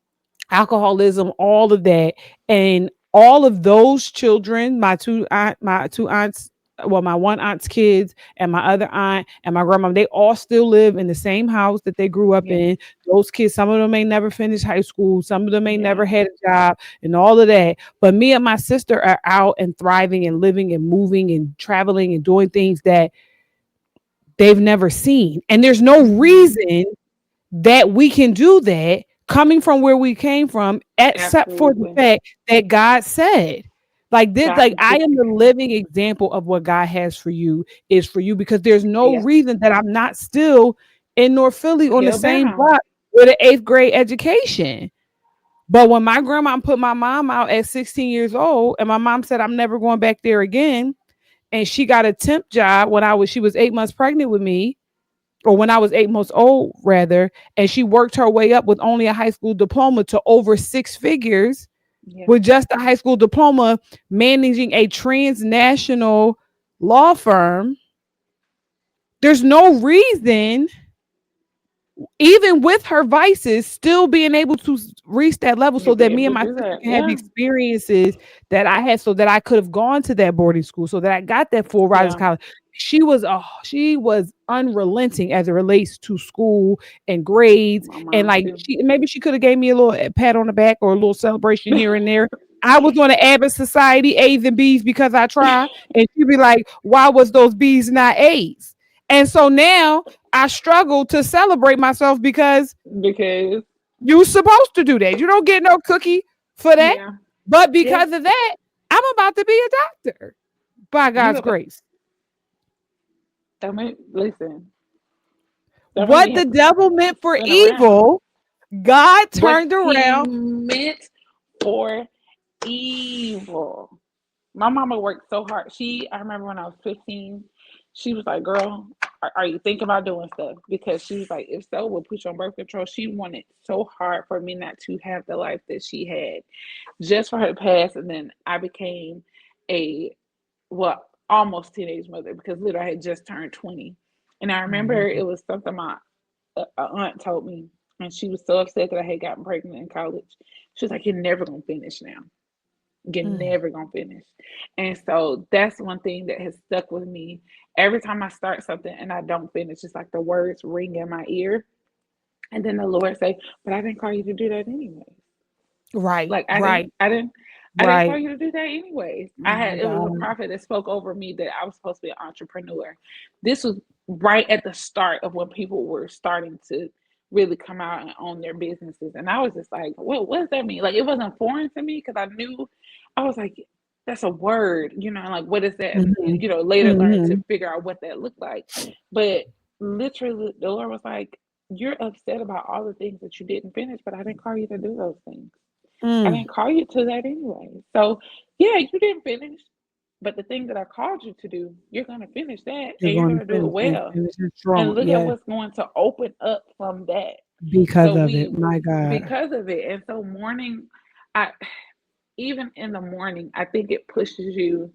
alcoholism, all of that, and all of those children, my two aunts, well, my one aunt's kids and my other aunt and my grandma, they all still live in the same house that they grew up Yeah. in. Those kids, some of them may never finish high school, some of them may never Yeah. had a job, and all of that. But me and my sister are out and thriving and living and moving and traveling and doing things that they've never seen. And there's no Mm-hmm. reason that we can do that coming from where we came from, except for the Absolutely. fact that God said, like this, God. like I am the living example of what God has for you is for you because there's no Yeah. reason that I'm not still in North Philly on the Still same bound. block with an eighth grade education. But when my grandma put my mom out at 16 years old, and my mom said, I'm never going back there again. And she got a temp job when she was 8 months pregnant with me, or when I was 8 months old, rather, and she worked her way up with only a high school diploma to over six figures Yeah. with just a high school diploma, managing a transnational law firm. There's no reason, even with her vices, still being able to reach that level You'll so be that me able and to my do sister that. can have Yeah. experiences that I had so that I could have gone to that boarding school, so that I got that full ride to Yeah. college. She was unrelenting as it relates to school and grades. My And mom like too. maybe she could have gave me a little pat on the back or a little celebration here and there. I was on the Abbott Society A's and B's because I tried. And she'd be like, why was those B's not A's? And so now I struggle to celebrate myself because Because you supposed to do that. You don't get no cookie for that. yeah. But Yeah. because of that, I'm about to be a doctor by You God's about grace. don't make listen. Don't make me What the have to devil meant for spin around. evil, God What turned he around. meant for evil. My mama worked so hard. I remember when I was 15, she was like, girl, are you thinking about doing stuff? Because she was like, if so, we'll put you on birth control. She wanted so hard for me not to have the life that she had, just for her to pass. And then I became a, well, almost teenage mother because literally I had just turned 20. And I remember Mhm. it was something my aunt told me, and she was so upset that I had gotten pregnant in college. She was like, you're never going to finish now. You're Mm. never gonna finish. And so that's one thing that has stuck with me. Every time I start something and I don't finish, it's like the words ring in my ear. And then the Lord say, but I didn't call you to do that anyway. Right, Like right, I didn't call right. you to do that anyways. My It was a God. prophet that spoke over me that I was supposed to be an entrepreneur. This was right at the start of when people were starting to really come out and own their businesses. And I was just like, what does that mean? Like, it wasn't foreign to me because I knew, I was like, that's a word, like, what is that? And, Mhm. later learning to Mhm. figure out what that looked like. But literally, the Lord was like, you're upset about all the things that you didn't finish, but I didn't call you to do those things. I Mm. didn't call you to that anyway. So, yeah, you didn't finish. But the thing that I called you to do, you're going to finish that You're and you're going going to to do it finish it, well. finish it And strong. look at Yeah, what's going to open up from that. because So of it. we, My God. because of it. And so I, even in the morning, I think it pushes you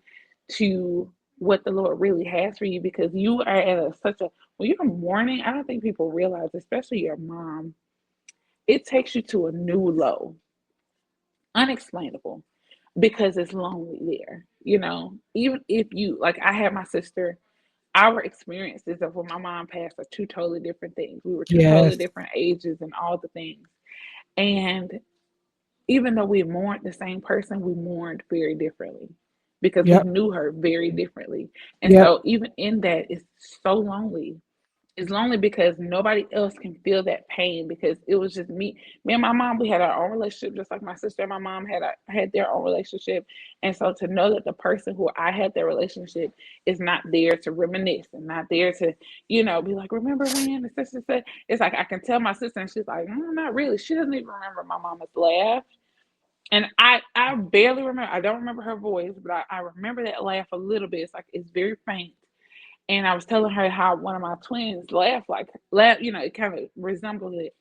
to what the Lord really has for you because you are at such a, when you're mourning, I don't think people realize, especially your mom, it takes you to a new low, unexplainable, because it's lonely there. Even if you, like, I had my sister, our experiences of when my mom passed are two totally different things. We were two totally Yes. different ages and all the things. And even though we mourned the same person, we mourned very differently because we Yep. knew her very differently. And Yep. so even in that, it's so lonely. It's lonely because nobody else can feel that pain because it was just me. Me and my mom, we had our own relationship, just like my sister and my mom had their own relationship. And so to know that the person who I had their relationship is not there to reminisce and not there to, be like, remember when the sister said, it's like I can tell my sister and she's like, not really. She doesn't even remember my mama's laugh. And I barely remember, I don't remember her voice, but I remember that laugh a little bit. It's like it's very faint. And I was telling her how one of my twins laughed, it kind of resembled it.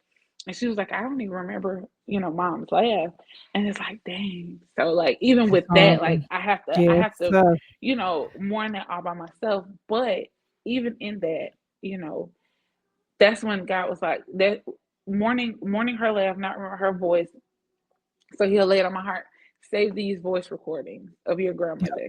And she was like, I don't even remember, mom's laugh. And it's like, dang. So like even It's with that, horrible. like I Yeah, have it's to, tough. mourn that all by myself. But even in that, that's when God was like that mourning her laugh, not remember her voice, so he'll lay it on my heart. Save these voice recordings of your Yep. grandmother.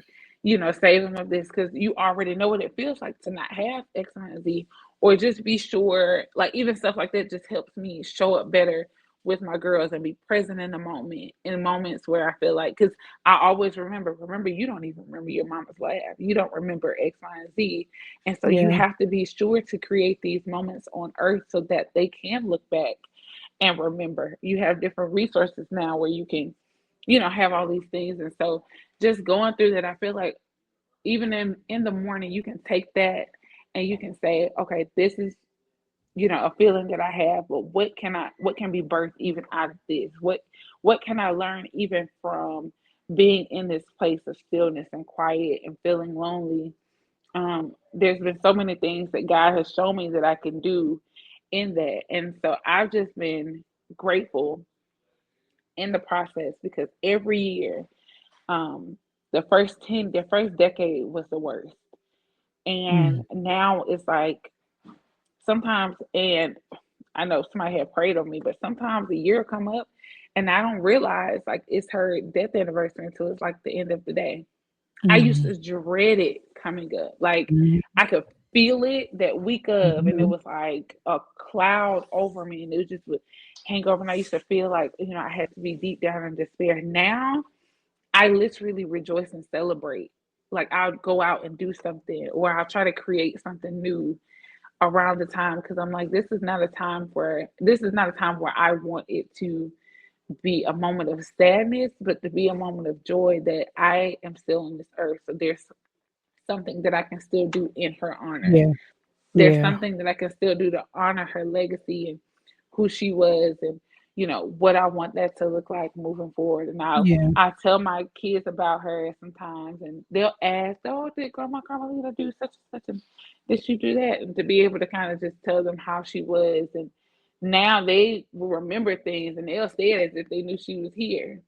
Save them of this because you already know what it feels like to not have X, Y, and Z. Or just be sure, like even stuff like that just helps me show up better with my girls and be present in the moment, in moments where I feel like, because I always remember, you don't even remember your mama's laugh. You don't remember X, Y, and Z. And so you Yeah. have to be sure to create these moments on earth so that they can look back and remember. You have different resources now where you can, have all these things. And so just going through that, I feel like even in the morning, you can take that and you can say, okay, this is, a feeling that I have, but what can be birthed even out of this? What can I learn even from being in this place of stillness and quiet and feeling lonely? There's been so many things that God has shown me that I can do in that. And so I've just been grateful in the process because every year, um, the first decade was the worst. And Mm. now it's like sometimes, and I know somebody had prayed on me, but sometimes a year come up and I don't realize like it's her death anniversary until it's like the end of the day. I used Mhm. to dread it coming up. Like Mhm. I could feel it that week of, and it Mhm. was like a cloud over me, and it just would hang over. And I used to feel like I had to be deep down in despair. Now I literally rejoice and celebrate. Like I'll go out and do something, or I'll try to create something new around the time because I'm like, this is not a time where I want it to be a moment of sadness, but to be a moment of joy that I am still on this earth. So there's something that I can still do in her honor. Yeah. There's Yeah. something that I can still do to honor her legacy and who she was and what I want that to look like moving forward. And Yeah. I tell my kids about her sometimes and they'll ask, oh, did Grandma Carmelita do such and such and did she do that? And to be able to kind of just tell them how she was and now they will remember things and they'll say it as if they knew she was here.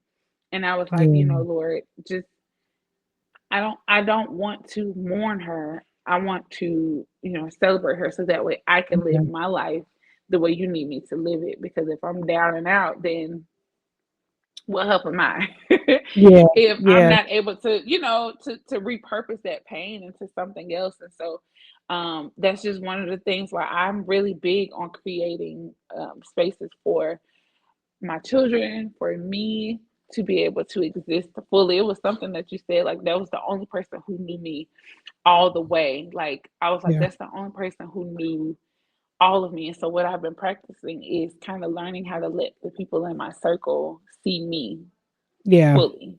And I was like, Yeah. Lord, just I don't want to mourn her. I want to, celebrate her so that way I can Yeah. live my life the way you need me to live it. Because if I'm down and out, then what help am I? Yeah. If I'm Yeah. not able to, to repurpose that pain into something else. And so that's just one of the things why I'm really big on creating spaces for my children, for me to be able to exist fully. It was something that you said, like that was the only person who knew me all the way. Like I was like, Yeah. that's the only person who knew all of me. And so what I've been practicing is kind of learning how to let the people in my circle see me Yeah. fully,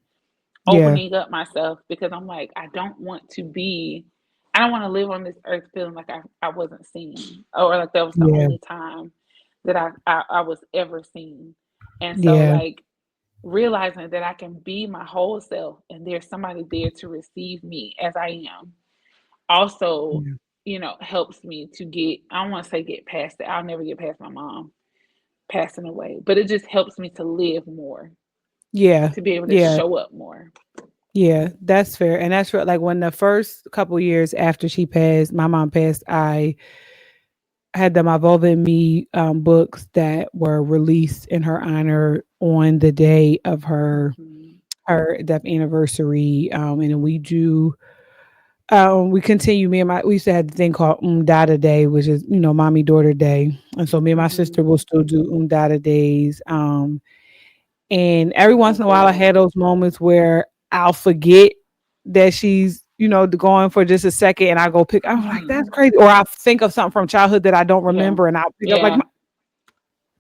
Yeah. opening up myself because I'm like, I don't want to live on this earth feeling like I wasn't seen or like that was the Yeah. only time that I was ever seen. And so Yeah. like realizing that I can be my whole self and there's somebody there to receive me as I am also, Yeah. helps me to get, I don't want to say get past it. I'll never get past my mom passing away, but it just helps me to live more, Yeah. to be able to Yeah. show up more. Yeah, that's fair. And that's right. Like when the first couple years after she passed, my mom passed, I had the My Vulva and Me books that were released in her honor on the day of Hmm. her death anniversary. And then we continue. We used to have the thing called Dada Day, which is mommy daughter day, and so me and my sister Hmm. will still do Dada days. And every I once love in a while, I that. had those moments where I'll forget that she's, going for just a second, and I go pick. I'm like, that's Hmm. crazy. Or I think of something from childhood that I don't Yeah. remember, and I'll pick up like, Yeah.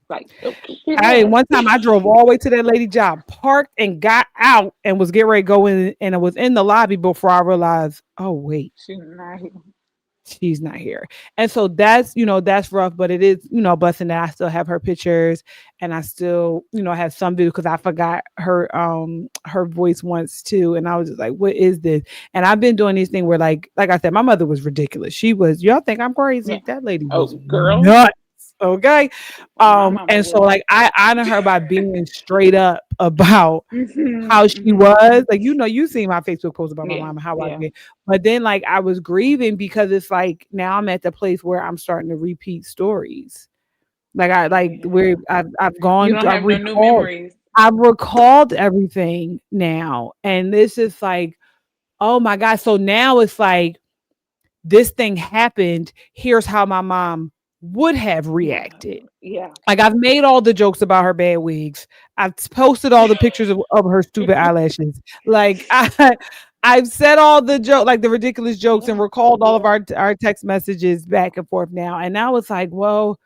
Like, okay, get I up. one time I drove all the way to that lady job, parked, and got out, and was getting ready to go in, and it was in the lobby before I realized, oh wait, She's not here. she's not here. And so that's rough, but it is, a blessing that I still have her pictures, and I still, have some videos because I forgot her voice once too. And I was just like, what is this? And I've been doing these things where like I said, my mother was ridiculous. Y'all think I'm Yeah. crazy? That lady Oh, was girl. nuts. Okay. My mama And so was. like I honor her by being straight up about Hmm. how she Hmm. was. Like, you seen my Facebook post about my Yeah. mom and how I Yeah. get. But then like I was grieving because it's like now I'm at the place where I'm starting to repeat stories. Like I like where Yeah. I've You gone don't through, have no new memories. I've recalled everything now. And this is like, oh my God. So now it's like this thing happened. Here's how my mom would have Would have. reacted. Yeah. Like I've made all the jokes about her bad wigs. I've posted all the pictures of her stupid eyelashes. Like I've said all the joke, like the ridiculous jokes, and Yeah. recalled all of Yeah. our text messages back and forth now. And now it's like, well,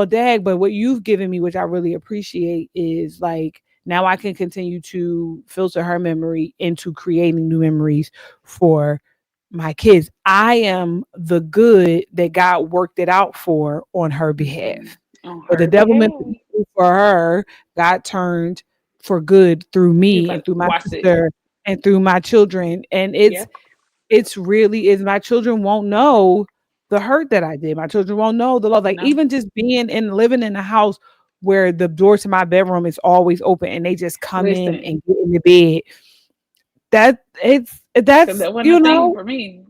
dag. But what you've given me, which I really appreciate, is like now I can continue to filter her memory into creating new memories for my kids. I am the good that God worked it out for on her Hmm. behalf. On But the her devil meant for behalf. evil for her, God turned for good through He's me and like, through my watch this. sister and through my children. And Yep. it's really is my children won't know the hurt that I did. My children won't know the love. Like No. even just being and living in a house where the door to my bedroom is always open and they just come in Listen, and get in the bed. That because that's that wasn't a thing for me.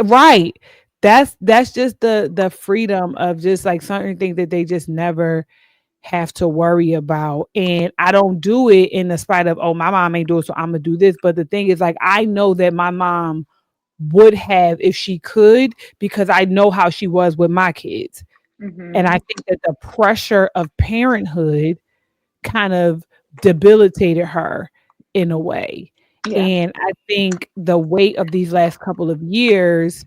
right. That's just the freedom of just like certain things that they just never have to worry about. And I don't do it in the spite of, oh, my mom ain't do it, so I'm gonna do this. But the thing is, like, I know that my mom would have if she could, because I know how she was with my kids. And I Hmm. think that the pressure of parenthood kind of debilitated her in a way. Yeah. And I think the weight of these last couple of years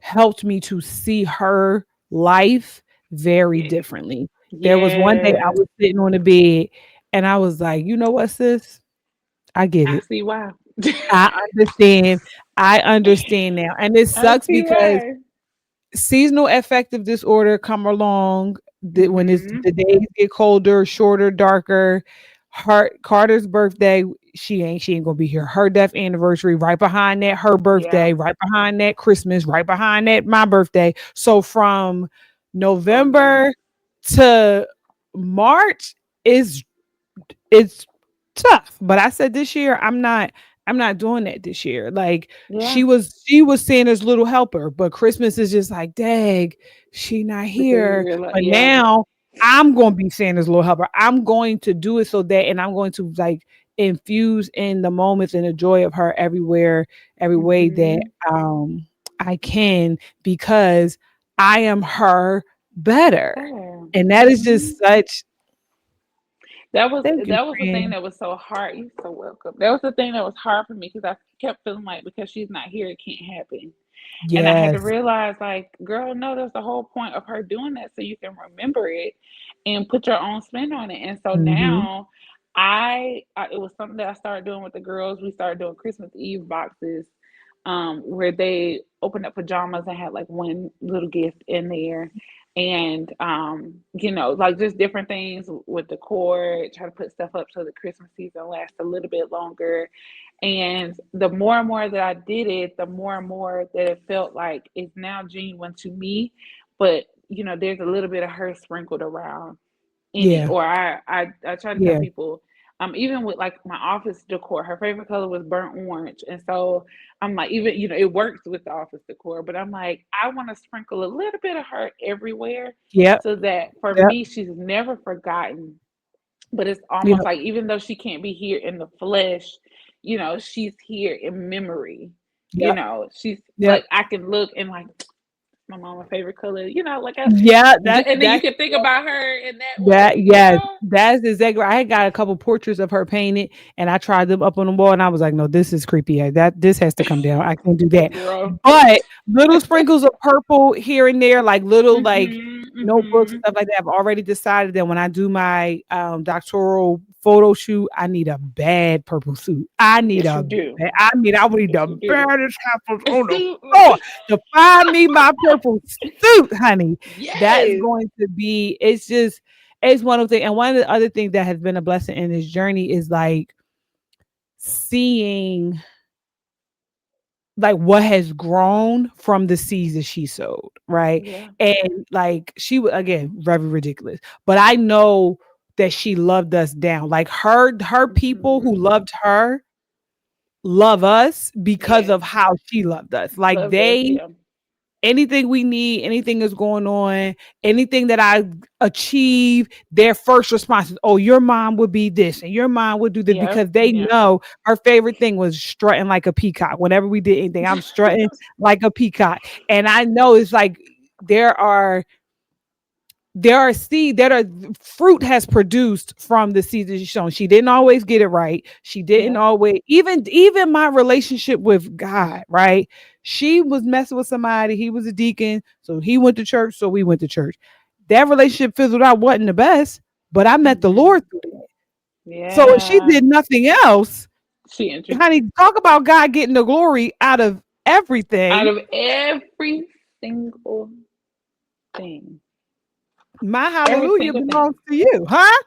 helped me to see her life very Yeah. differently. There was one day I Yeah. was sitting on the bed and I was like, you know what, sis? I get I it. see why. I understand. I understand now. And it I sucks see because why. seasonal affective disorder come along when Hmm. the days get colder, shorter, darker. Carter's birthday, she ain't gonna be here. Her death anniversary, right behind that, her Yeah. birthday, right behind that, Christmas, right behind that, my birthday. So from Oh yeah. November to March is it's tough. But I said this year I'm not doing that this year. Like Yeah. she was Santa's little helper, but Christmas is just like, dang, she not Because here. you're like, But yeah. now I'm gonna be Santa's little helper. I'm going to do it so that and I'm going to like infuse in the moments and the joy of her everywhere, every way that Hmm. um I can because I am her better. Better. And that is Hmm. just such That was Thank you, that was the thing friend. that was so hard. You're so welcome. That was the thing that was hard for me because I kept feeling like because she's not here, it can't happen. And I had to Yes. realize, like, girl, no, that's the whole point of her doing that so you can remember it and put your own spin on it. And so Hmm. now it was something that I started doing with the girls. We started doing Christmas Eve boxes, where they opened up pajamas and had like one little gift in there. And like just different things with decor, try to put stuff up so the Christmas season lasts a little bit longer. And the more and more that I did it, the more and more that it felt like it's now genuine to me. But there's a little bit of her sprinkled around in it. Yeah. Or I try to tell Yeah. people, even with like my office decor, her favorite color was burnt orange. And so I'm like, even, it works with the office decor, but I'm like, I want to sprinkle a little bit of her everywhere Yep. so that for Yep. me, she's never forgotten. But it's almost Yep. like even though she can't be here in the flesh, she's here in memory. Yep. She's Yep. like, I can look and like, my mama's favorite color, Yeah. That's and then you that's can think about her in that that. Yes, way. that's exactly right. I got a couple portraits of her painted, and I tried them up on the wall, and I was like, no, this is creepy. That this has to come down. I can't do that. Girl. But little sprinkles of purple here and there, like little like notebooks and Mhm. stuff like that. I've already decided that when I do my doctoral photo shoot, I need a bad purple suit. I need Yes, you a do. I would need Yes, the you do. baddest apples on the floor to find me my purple suit, honey. That's Yes. going to be. It's just. It's one of the and one of the other things that has been a blessing in this journey is like seeing like what has grown from the seeds that she sowed, right? Yeah. And like she was again very ridiculous, but I know that she loved us down. Like her people who Mhm. loved her love us because Yes. of how she loved us. Like Love this. they Yeah. anything we need, anything is going on, anything that I achieve, their first response is, "Oh, your mom would be this, and your mom would do this," Yeah. because they Yeah. know her favorite thing was strutting like a peacock. Whenever we did anything, I'm strutting like a peacock, and I know it's like there are seed that are fruit has produced from the seeds that she's shown. She didn't always get it right. She didn't Yeah. always even my relationship with God, right? She was messing with somebody. He was a deacon, so he went to church, so we went to church. That relationship fizzled out, wasn't the best, but I met the Mhm. Lord through that. So if she Yeah. did nothing else, She introduced honey, talk about God getting the glory out of out everything. of every single thing. My Every hallelujah single thing. belongs to you, huh?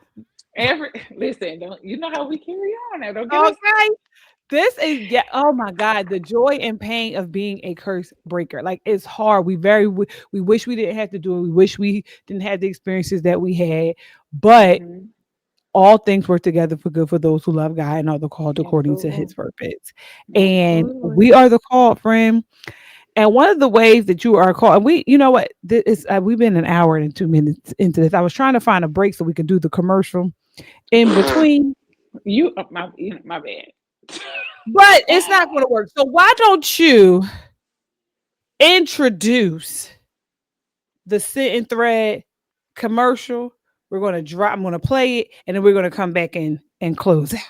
Every listen, don't you know how we carry on now? Don't get us. Okay. This is yeah. Oh my God, the joy and pain of being a curse breaker. Like it's hard. We wish we didn't have to do it. We wish we didn't have the experiences that we had. But Mhm. all things work together for good for those who love God and are the called according to Absolutely. His purpose. And Absolutely. we are the called friend. And one of the ways that you are called, and you know what, this is we've been an hour and 2 minutes into this. I was trying to find a break so we could do the commercial in between, My bad. but it's not going to work. So why don't you introduce the sit and thread commercial? We're going to drop. I'm going to play it, and then we're going to come back and close out.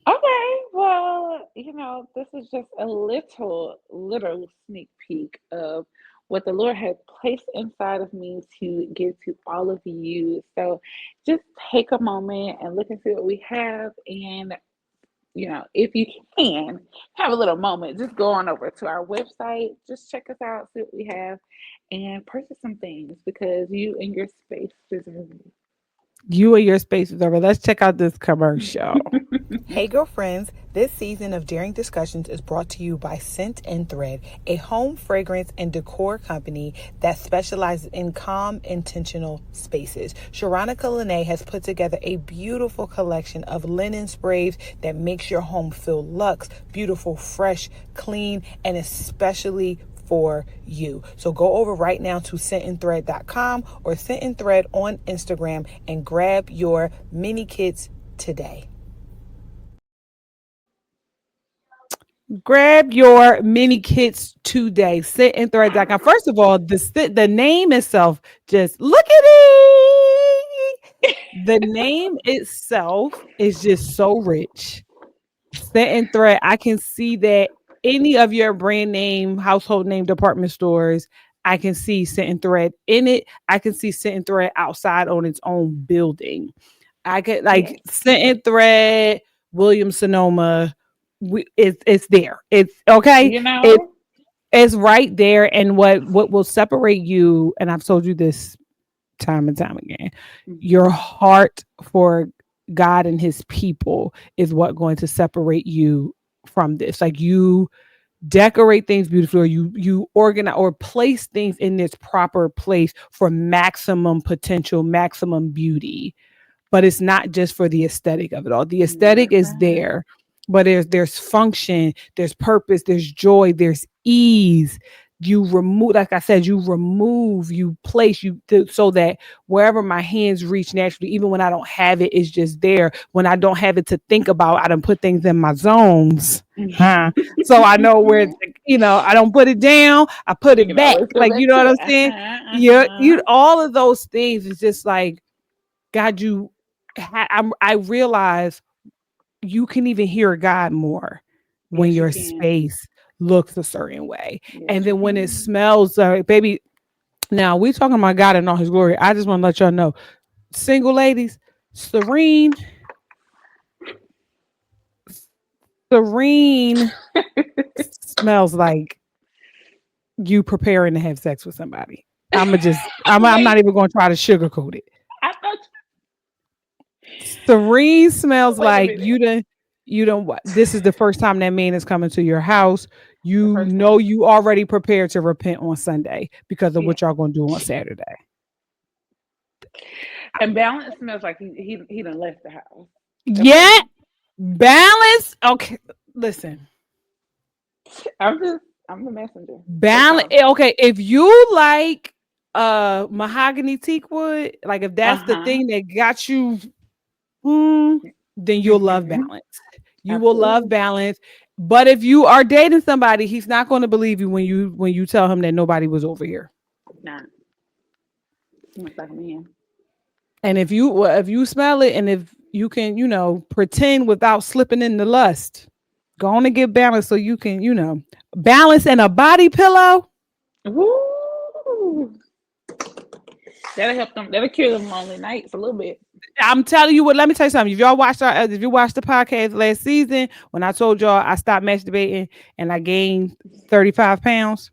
Okay, well, this is just a little sneak peek of what the Lord has placed inside of me to give to all of you. So just take a moment and look and see what we have. And, if you can have a little moment, just go on over to our website, just check us out, see what we have, and purchase some things because you and your space deserve You and your space is over. Let's check out this commercial. it. Hey, girlfriends. This season of Daring Discussions is brought to you by Scent and Thread, a home fragrance and decor company that specializes in calm, intentional spaces. Sharonica Lene has put together a beautiful collection of linen sprays that makes your home feel luxe, beautiful, fresh, clean, and especially for you. So go over right now to scentandthread.com or Scent and Thread on Instagram and grab your mini kits today. Grab your mini kits today. Scentandthread.com. First of all, the name itself, just look at it. The name itself is just so rich. Scent and Thread, I can see that any of your brand name, household name department stores, I can see Scent and Thread in it. I can see Scent and Thread outside on its own building. I could like Yes. Scent and Thread, Williams Sonoma. It's there. It's okay. You It know? it's right there. And what will separate you? And I've told you this time and time again. Your Mhm. heart for God and his people is what going to separate you from this. Like you decorate things beautifully, or you organize or place things in its proper place for maximum potential, maximum beauty, but it's not just for the aesthetic of it all. The aesthetic That's is right. there, but there's function, there's purpose, there's joy, there's ease. You remove, like I said, you place so that wherever my hands reach naturally, even when I don't have it, it's just there. When I don't have it to think about, I don't put things in my zones. Huh. So I know where I don't put it down, I put You it can back. always go Like, you back know what to I'm it. saying? Yeah, Uh-huh. all of those things is just like God, I realize you can even hear God more when Yes, you your can. space looks a certain way. And Yes, you then when it can. smells, baby, now we talking about God and all his glory. I just want to let y'all know, single ladies, serene, serene smells like you preparing to have sex with somebody. I'm not Wait, even going to try to sugarcoat it. I thought. Serene smells Wait a like minute. you don't what this is the first time that man is coming to your house. The You first know time. you already prepared to repent on Sunday because of Yeah. what y'all gonna do on Saturday. And balance smells like he done left the house. Okay. Yeah, balance. Okay, listen. I'm just I'm the messenger. That's Balance. all. Okay, if you like mahogany teak wood, like if Uh that's the huh. thing that got you, mm, then you'll love Mm-hmm. balance. You will love Absolutely. balance. But if you are dating somebody, he's not going to believe you when you tell him that nobody was over here. Nah, smells like a man. And if you smell it, and if you can, pretend without slipping into lust, go on and get balance so you can, balance and a body pillow. Woo! That'll help them. That'll cure them lonely nights a little bit. I'm telling you what. Let me tell you something. If you watched the podcast last season, when I told y'all I stopped masturbating and I gained 35 pounds,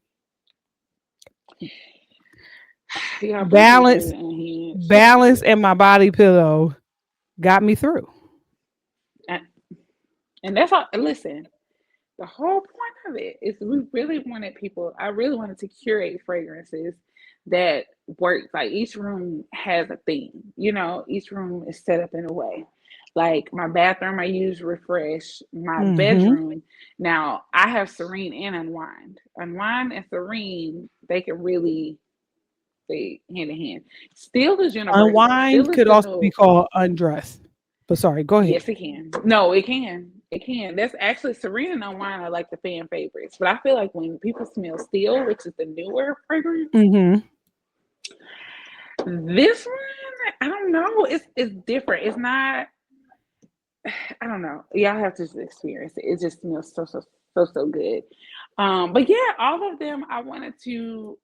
Yeah, Brittany is balance, really unhinged. balance, and my body pillow got me through. And and that's all. Listen, the whole point of it is we really wanted people. I really wanted to curate fragrances that work. Like each room has a theme. Each room is set up in a way. Like my bathroom, I use refresh. My Mm-hmm. bedroom. Now I have serene and unwind. Unwind and serene, they can really they hand in hand. Still is universal. Still Unwind is could the also be new. called undress. But sorry, go ahead. Yes, it can. No, it can. It can. That's actually Serena and Wine are like the fan favorites. But I feel like when people smell Steel, which is the newer fragrance, Mm-hmm. this one, I don't know. It's different. It's not. I don't know. Y'all have to just experience it. It just smells so good. But yeah, all of them. I wanted to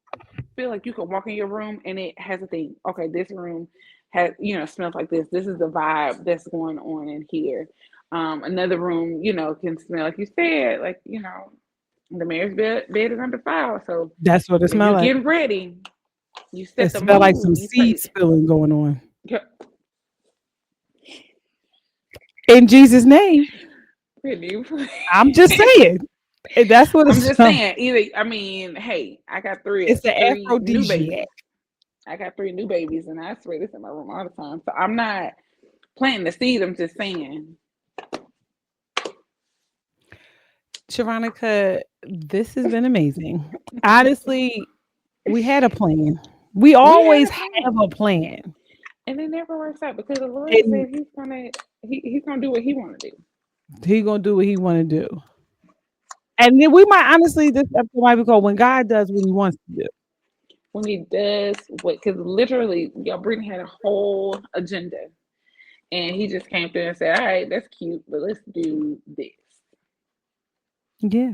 feel like you could walk in your room and it has a thing. Okay, this room has smells like this. This is the vibe that's going on in here. Another room, can smell like you said, like the mayor's bed is under fire. So That's what it when smell you're like. getting ready, you It set the smell like some mood. You seed pray. spilling going on. Yeah, In Jesus' name, you pray. I'm just saying. That's what it I'm just smells. saying. Either I mean, hey, I got three It's an three new aphrodisiac. babies. I got three new babies, and I swear this in my room all the time. So I'm not planting the seed. I'm just saying. Sharonica, this has been amazing. Honestly, we had a plan. We We had always a have a plan, plan. and it never works out because the Lord And said he's gonna do what he want to do. he gonna do what he wanna do. And then we might honestly this episode might be called When God Does What He Wants to Do. When he does what, because literally, y'all, Brittany had a whole agenda. And he just came through and said, "All right, that's cute, but let's do this." Yeah.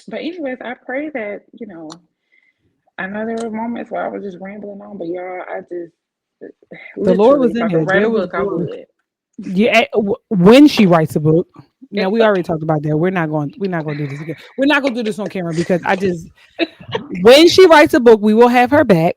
But anyways, I pray that I know there were moments where I was just rambling on, but y'all, I just The Lord literally, was if I in could there. write a There was book, I glory. would. Yeah, when she writes a book. Now we already Okay. talked about that. We're not going to do this again. We're not going to do this on camera because I just when she writes a book, we will have her back.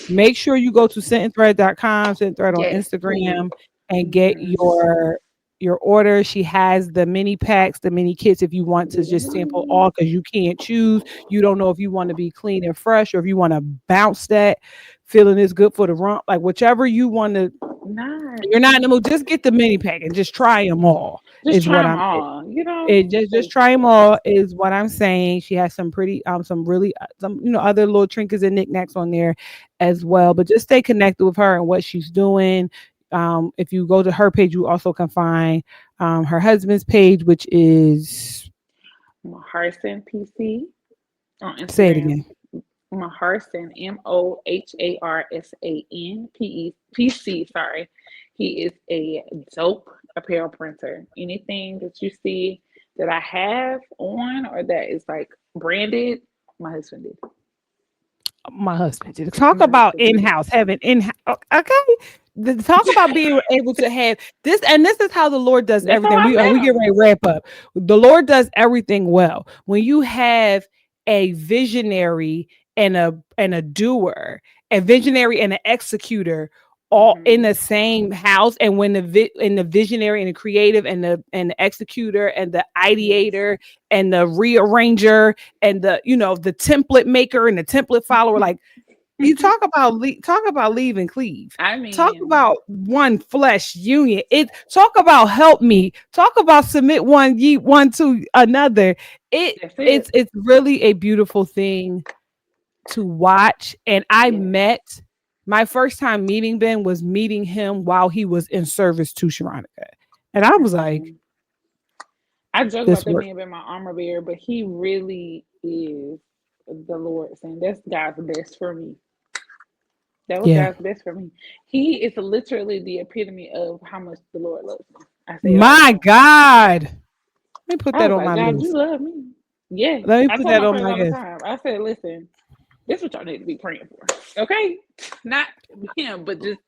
Make sure you go to sentandthread.com, sentandthread on Yes, please. Instagram, and get Mhm. your order. She has the mini packs, the mini kits if you want to just sample Yeah. all because you can't choose. You don't know if you want to be clean and fresh or if you want to bounce that feeling is good for the rump. Like whichever you want to, Not you're not in the mood, just get the mini pack and just try them all just is try what them I'm all, it just 'cause try them all is what I'm saying. She has some pretty some really some other little trinkets and knickknacks on there as well. But just stay connected with her and what she's doing. If you go to her page, you also can find her husband's page, which is Maharson PC on say it Instagram. again. Maharson, Moharsan, PC. Sorry, he is a dope apparel printer. Anything that you see that I have on or that is like branded, my husband did. My husband did. Talk My about husband did it. in-house, having in okay. Talk about being able to have this, and this is how the Lord does That's how everything. I We met get him. ready to wrap up. The Lord does everything well. When you have a visionary and a doer, a visionary and an executor all in Hmm. the same house, and when the visionary and the creative and the executor and the Yes. ideator and the rearranger and the template maker and the template follower, like you talk about leave and cleave. I Talk mean, about one flesh union. It talk about help me. Talk about submit one to another. that's it. It's really a beautiful thing to watch. And I Yes. met my first time meeting Ben was meeting him while he was in service to Sharonica. And I I was like, mean, I joke about this that work. man being my armor bearer, but he really is the Lord saying that's God's best for me. That was Yeah. God's best for me. He is literally the epitome of how much the Lord loves me. I say it all the My time. God. Let me put I that was on like, my God, you list. love me. Yes. Let me I put told that my on friends my all the list. time. I said, listen, this is what y'all need to be praying for. Okay? Not him, but just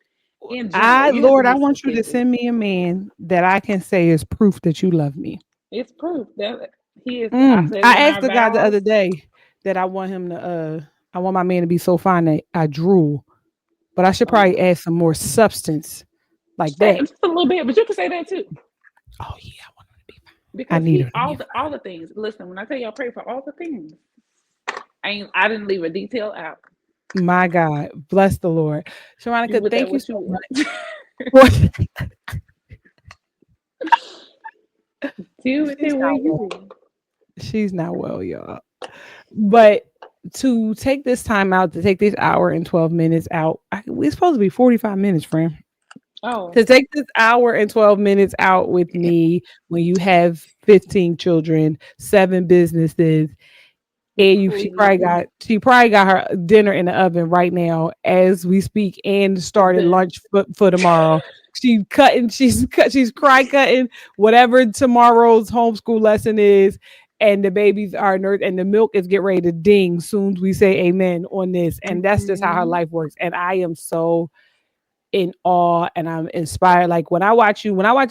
in general. You have to Lord, I be want you to specific. send me a man that I can say is proof that you love me. It's proof that he is. I said it in I asked our the guy the vows. other day that I want my man to be so fine that I drool, but I should Oh probably no. add some more substance like that. Just a little bit, but you can say that too. Oh yeah, I want him to be fine. I Because need he her to be all the things. Listen, when I tell y'all pray for all the things, I didn't leave a detail out. fine. My God, bless the Lord. Do Sharonica, with that thank you what so you will. much. Do with it She's where not you well. will. She's not well, y'all. But to take this time out, to take this hour and 12 minutes out, we're supposed to be 45 minutes, friend. Oh, To take this hour and 12 minutes out with me when you have 15 children, seven businesses, and please. she probably got her dinner in the oven right now as we speak and It's started done. lunch for tomorrow. She's cry cutting whatever tomorrow's homeschool lesson is, and the babies are nurse and the milk is get ready to ding soon as we say amen on this. And that's just how her Hmm. life works. And I am so in awe and I'm inspired. Like when I watch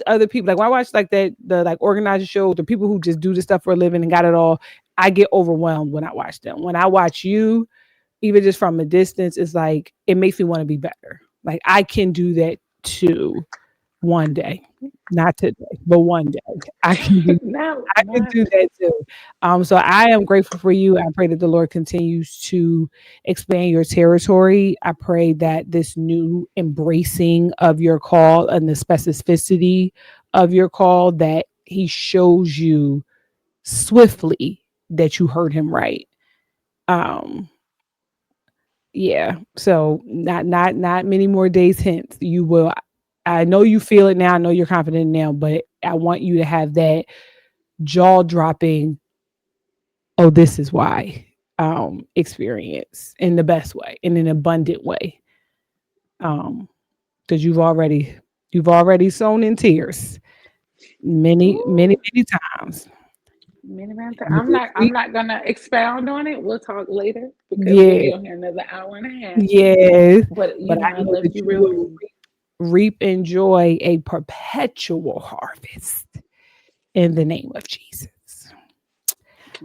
other people, like when I watch like the like organizer show, the people who just do this stuff for a living and got it all, I get overwhelmed when I watch them. When I watch you, even just from a distance, it's like it makes me want to be better. Like I can do that too one day. Not today, but one day. Now, I can not do that too. So I am grateful for you. I pray that the Lord continues to expand your territory. I pray that this new embracing of your call and the specificity of your call, that He shows you swiftly that you heard Him right. Um, yeah. So not many more days hence. You will. I know you feel it now. I know you're confident now, but I want you to have that jaw dropping, oh, this is why experience in the best way, in an abundant way. Um, because You've already sown in tears many, many, Ooh, many times. You I'm will not. I'm reap. not gonna expound on it. We'll talk later because we'll Yeah, be on here another hour and a half. yes. But But I I know left that you you real will clean. reap and enjoy a perpetual harvest in the name of Jesus.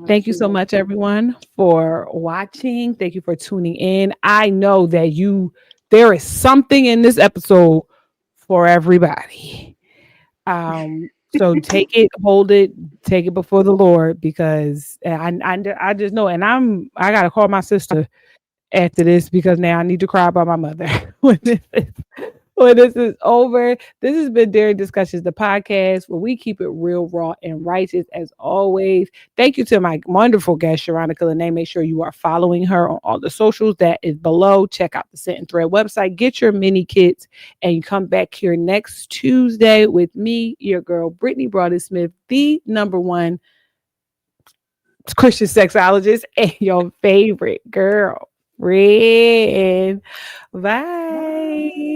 Thank you so Absolutely. much, everyone, for watching. Thank you for tuning in. I know that there is something in this episode for everybody. So take it, hold it, take it before the Lord because I just know, and I gotta call my sister after this because now I need to cry about my mother when this is over. This has been Dairy Discussions, the podcast where we keep it real, raw, and righteous as always. Thank you to my wonderful guest, Sharonica Lene. Make sure you are following her on all the socials that is below. Check out the Scent and Thread website. Get your mini kits and you come back here next Tuesday with me, your girl, Brittany Broaddus-Smith, the number one Christian sexologist and your favorite girl, Red. Bye. Bye.